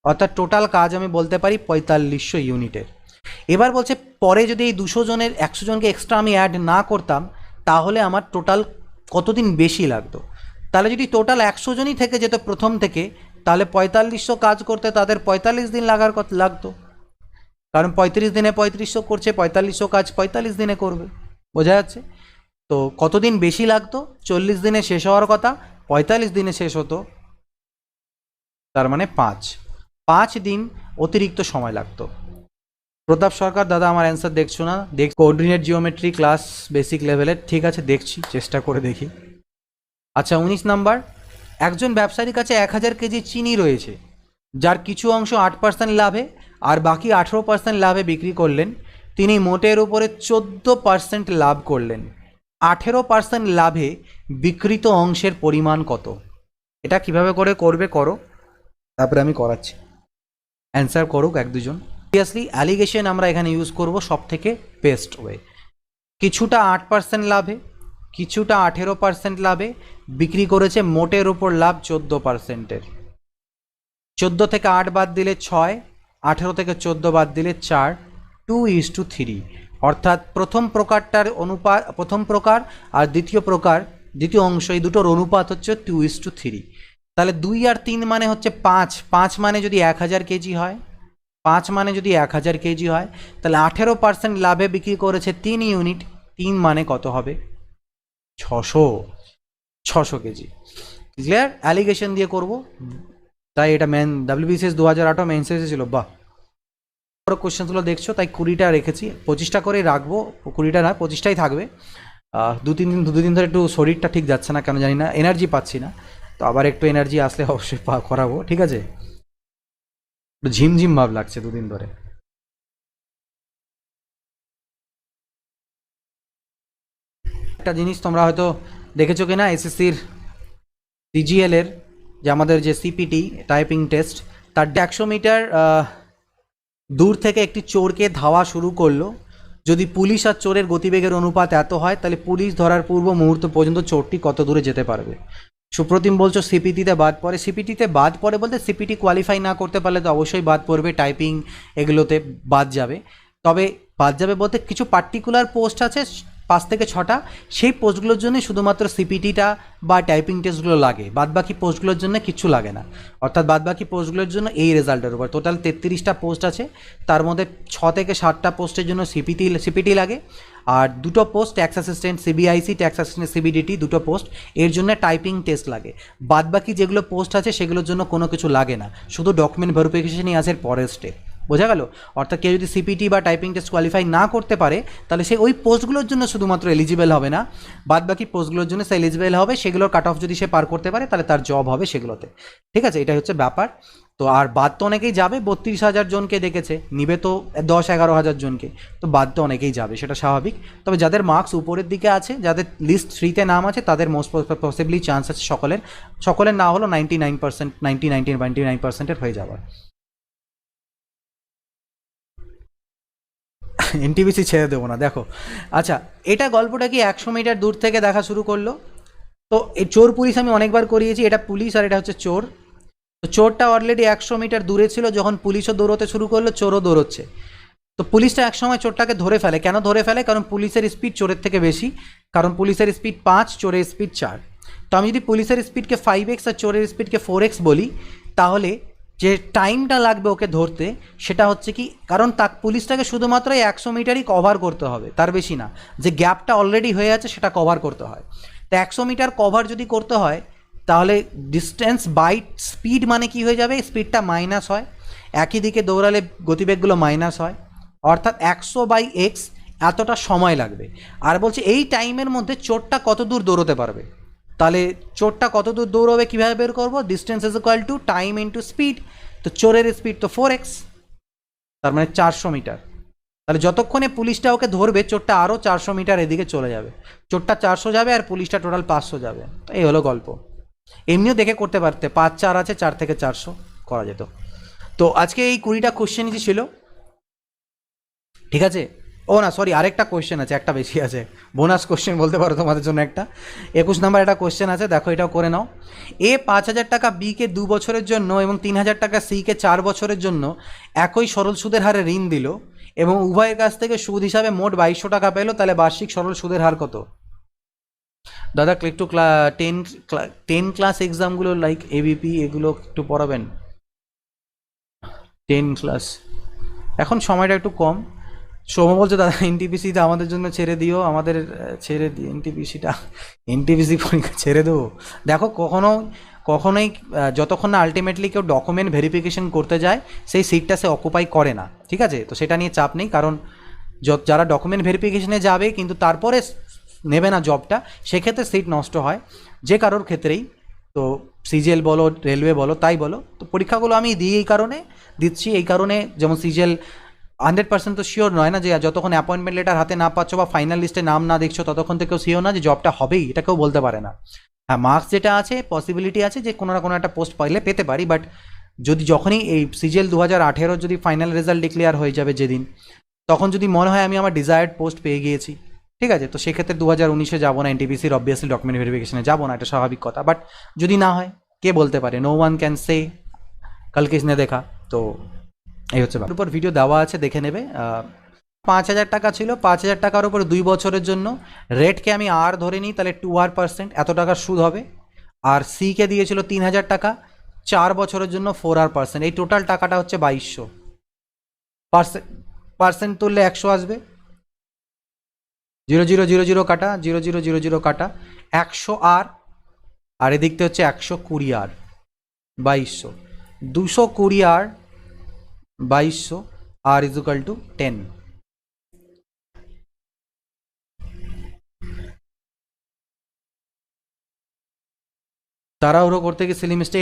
অর্থাৎ টোটাল কাজ আমি বলতে পারি 4500 ইউনিটের। এবার বলছে পরে যদি এই 200 জনের 100 জনকে এক্সট্রা আমি অ্যাড না করতাম, তাহলে আমার টোটাল কতদিন বেশি লাগতো? তাহলে যদি টোটাল 100 জনই থেকে যেত প্রথম থেকে, তাহলে 4500 কাজ করতে তাদের 45 দিন লাগতো, কারণ 35 দিনে 3500 করছে, 4500 কাজ 45 দিনে করবে। বোঝা যাচ্ছে? তো কতদিন বেশি লাগতো? 40 দিনে শেষ হওয়ার কথা, 45 দিনে শেষ হতো, তার মানে 5 দিন অতিরিক্ত সময় লাগতো। প্রতাপ সরকার, দাদা আমার অ্যান্সার দেখছো না? কোঅর্ডিনেট জিওমেট্রি ক্লাস বেসিক লেভেলের, ঠিক আছে দেখছি, চেষ্টা করে দেখি। আচ্ছা 19 নাম্বার, একজন ব্যবসায়ীর কাছে 1000 কেজি চিনি রয়েছে, যার কিছু অংশ 8% লাভে আর বাকি 18% লাভে বিক্রি করলেন। তিনি মোটের উপরে 14% লাভ করলেন। 18% লাভে বিক্রিত অংশের পরিমাণ কত? এটা কিভাবে করে করবে করো, তারপরে আমি করাচ্ছি, অ্যান্সার করুক 1-2 জন। অবভিয়াসলি অ্যালিগেশন আমরা এখানে ইউজ করব সব থেকে বেস্ট ওয়ে। কিছুটা 8% লাভে, কিছুটা 18% লাভে বিক্রি করেছে, মোটের ওপর লাভ 14%-এর। 14 থেকে 8 বাদ দিলে 6, 18 থেকে 14 বাদ দিলে 4, 2:3। অর্থাৎ প্রথম প্রকার আর দ্বিতীয় অংশ, এই দুটোর অনুপাত হচ্ছে 2:3। তাহলে 2 আর 3 মানে হচ্ছে 5, 5 মানে যদি 1000 কেজি হয়, 5 মানে যদি 1000 কেজি হয়, তাহলে 18% লাভে বিক্রি করেছে 3 ইউনিট। 3 মানে কত হবে? 600 কেজি। ক্লিয়ার? অ্যালিগেশন দিয়ে করব, তাই এটা WBCS 2018 মেন্স এসেছিল। বাহ, কোশ্চেনগুলো দেখছো, তাই 20টা রেখেছি, 25টা করে রাখবো। 20টা না, 25টাই থাকবে। দুদিন ধরে একটু শরীরটা ঠিক যাচ্ছে না, কেন জানি না, এনার্জি পাচ্ছি না। তো আবার একটু এনার্জি আসলে অবশ্যই করাবো, ঠিক আছে? একটু ঝিমঝিম ভাব লাগছে দুদিন ধরে। একটা জিনিস তোমরা হয়তো দেখেছো কিনা, এসএসসির সিজিএল এর যে আমাদের যে সিপিটি টাইপিং টেস্ট, তার 100 মিটার দূর থেকে একটি চোরকে ধাওয়া শুরু করলো। যদি পুলিশ আর চোরের গতিবেগের অনুপাত এত হয়, তাহলে পুলিশ ধরার পূর্ব মুহূর্ত পর্যন্ত চোরটি কত দূরে যেতে পারবে? সুপ্রতিম বলছো সিপিটিতে বাদ পড়ে। সিপিটিতে বাদ পড়ে বলতে সিপিটি কোয়ালিফাই না করতে পারলে তো অবশ্যই বাদ পড়বে, টাইপিং এগুলোতে বাদ যাবে। তবে বাদ যাবে বলতে কিছু পার্টিকুলার পোস্ট আছে 5 থেকে 6টা, সেই পোস্টগুলোর জন্য শুধুমাত্র সিপিটিটা বা টাইপিং টেস্টগুলো লাগে, বাদবাকি পোস্টগুলোর জন্য কিছু লাগে না। অর্থাৎ বাদবাকি পোস্টগুলোর জন্য এই রেজাল্টের উপর টোটাল 33টা পোস্ট আছে, তার মধ্যে 6 থেকে 7টা পোস্টের জন্য সিপিটি লাগে, আর 2টো post tax assistant CBIC, tax assistant CBDT, 2টো পোস্ট এর জন্য টাইপিং টেস্ট লাগে। বাদবাকি যেগুলো পোস্ট আছে সেগুলোর জন্য কোনো কিছু লাগে না, শুধু ডকুমেন্ট ভেরিফিকেশনই আছে পরের স্টেপ। বোঝা গেল? অর্থাৎ কেউ যদি সিপিটি বা টাইপিং টেস্ট কোয়ালিফাই না করতে পারে, তাহলে সে ওই পোস্টগুলোর জন্য শুধুমাত্র এলিজিবল হবে না, বাদবাকি পোস্টগুলোর জন্য সে এলিজিবল হবে। সেগুলোর কাট অফ যদি সে পার করতে পারে, তাহলে তার জব হবে সেগুলোতে। ঠিক আছে, এটাই হচ্ছে ব্যাপার। তো আর বাদ তো অনেকেই যাবে, 32,000 জনকে দেখেছে, নিবে তো 10-11,000 জনকে, তো বাদ তো অনেকেই যাবে, সেটা স্বাভাবিক। তবে যাদের মার্কস উপরের দিকে আছে, যাদের লিস্ট 3তে নাম আছে, তাদের মোস্ট পসিবলি চান্স আছে সকলের না হলো 99%, 99% হয়ে যাওয়ার। এনটিপিসি ছেড়ে দেবো না, দেখো। আচ্ছা, এটা গল্পটা কি 100 মিটার দূর থেকে দেখা শুরু করলো। তো এই চোর পুলিশ আমি অনেকবার করিয়েছি, এটা পুলিশ আর এটা হচ্ছে চোর। তো চোরটা অলরেডি 100 মিটার দূরে ছিল, যখন পুলিশও দৌড়তে শুরু করলো, চোরও দৌড়চ্ছে। তো পুলিশটা একসময় চোরটাকে ধরে ফেলে। কেন ধরে ফেলে? কারণ পুলিশের স্পিড চোরের থেকে বেশি, কারণ পুলিশের স্পিড 5, চোরের স্পিড 4। তো আমি যদি পুলিশের স্পিডকে 5x আর চোরের স্পিডকে 4x বলি, তাহলে যে টাইমটা লাগবে ওকে ধরতে সেটা হচ্ছে কি, কারণ পুলিশটাকে শুধুমাত্র 100 মিটারই কভার করতে হবে, তার বেশি না। যে গ্যাপটা অলরেডি হয়ে আছে সেটা কভার করতে হয়। তো 100 মিটার কভার যদি করতে হয়, তাহলে ডিস্টেন্স বাই স্পিড মানে কি হয়ে যাবে, স্পিডটা মাইনাস হয়, একই দিকে দৌড়ালে গতিবেগগুলো মাইনাস হয়, অর্থাৎ 100/x এতটা সময় লাগবে। আর বলছে এই টাইমের মধ্যে চোরটা কত দূর দৌড়তে পারবে। তাহলে চোরটা কত দূর দৌড়বে কীভাবে বের করবো? Distance is equal to time into speed. তো চোরের স্পিড তো 4x, তার মানে 400 মিটার। তাহলে যতক্ষণে পুলিশটা ওকে ধরবে, চোরটা আরও 400 মিটার এদিকে চলে যাবে। চোরটা 400 যাবে আর পুলিশটা টোটাল 500 যাবে। তো এই হলো গল্প। এমনিও দেখে করতে পারতে, 5-4 আছে, 4 থেকে 400 করা যেত। তো আজকে এই 20টা কোশ্চেনই ছিল, ঠিক আছে। ও না, সরি, আরেকটা কোশ্চেন আছে, একটা বেশি আছে, বোনাস কোশ্চেন বলতে পারো তোমাদের জন্য একটা। 21 নম্বর একটা কোশ্চেন আছে, দেখো, এটাও করে নাও। এ 5,000 টাকা বিকে 2 বছরের জন্য এবং 3,000 টাকা সিকে 4 বছরের জন্য একই সরল সুদের হারে ঋণ দিল, এবং উভয়ের কাছ থেকে সুদ হিসাবে মোট 2200 টাকা পেলো, তাহলে বার্ষিক সরল সুদের হার কত? দাদা একটু 10 ক্লাস এক্সামগুলো লাইক এবিপি এগুলো একটু পড়াবেন। 10 ক্লাস, এখন সময়টা একটু কম। সৌম্য বলছে দাদা এনটিপিসিটা আমাদের জন্য ছেড়ে দিও, আমাদের ছেড়ে দিই এনটিপিসি পরীক্ষা ছেড়ে দেবো। দেখো, কখনোই যতক্ষণ না আলটিমেটলি কেউ ডকুমেন্ট ভেরিফিকেশন করতে যায়, সেই সিটটা সে অকুপাই করে না, ঠিক আছে। তো সেটা নিয়ে চাপ নেই, কারণ যারা ডকুমেন্ট ভেরিফিকেশনে যাবে কিন্তু তারপরে নেবে না জবটা, সেক্ষেত্রে সিট নষ্ট হয় যে কারোর ক্ষেত্রেই। তো সিজিএল বলো, রেলওয়ে বলো, তাই বলো, তো পরীক্ষাগুলো আমি দিচ্ছি এই কারণে, যেমন সিজিএল 100% তো শিওর নয় না, যে যতক্ষণ অ্যাপয়েন্টমেন্ট লেটার হাতে না পাচ্ছ বা ফাইনাল লিস্টে নাম না দেখছো, ততক্ষণ থেকেও শিওর না যে জবটা হবেই, এটা কেউ বলতে পারে না। হ্যাঁ, মার্কস যেটা আছে, পসিবিলিটি আছে যে কোনো না কোনো একটা পোস্ট পাইলে পেতে পারি, বাট যখনই এই সিজিএল 2018 যদি ফাইনাল রেজাল্ট ডিক্লেয়ার হয়ে যাবে যেদিন, তখন যদি মনে হয় আমি আমার ডিজায়ার্ড পোস্ট পেয়ে গিয়েছি, ঠিক আছে, তো সেক্ষেত্রে 2019-এ যাবো না, এনটিপিসির অবভিয়াসলি ডকুমেন্ট ভেরিফিকেশনে যাবো না, এটা স্বাভাবিক কথা। বাট যদি না হয়, কে বলতে পারে? নো ওয়ান ক্যান সে, कल किसने देखा। तो এই হচ্ছে ব্যাপার। উপর ভিডিও দেওয়া আছে, দেখে নেবে। 5,000 টাকা ছিল, 5,000 টাকার উপর 2 বছরের জন্য রেটকে আমি আর ধরে নিই, তাহলে 2R%, এত টাকার সুদ হবে। আর সিকে দিয়েছিল 3,000 টাকা, 4 বছরের জন্য 4R%। এই টোটাল টাকাটা হচ্ছে 2200। পার্সেন্ট তুললে 100 আসবে, 0000 কাটা, 0000 কাটা 100R, আর এদিকতে হচ্ছে 120R, 2200, 220R 2200, R is equal to 10। তাড়াহুড়ো করতে গিয়ে সেলিং মিস্টেক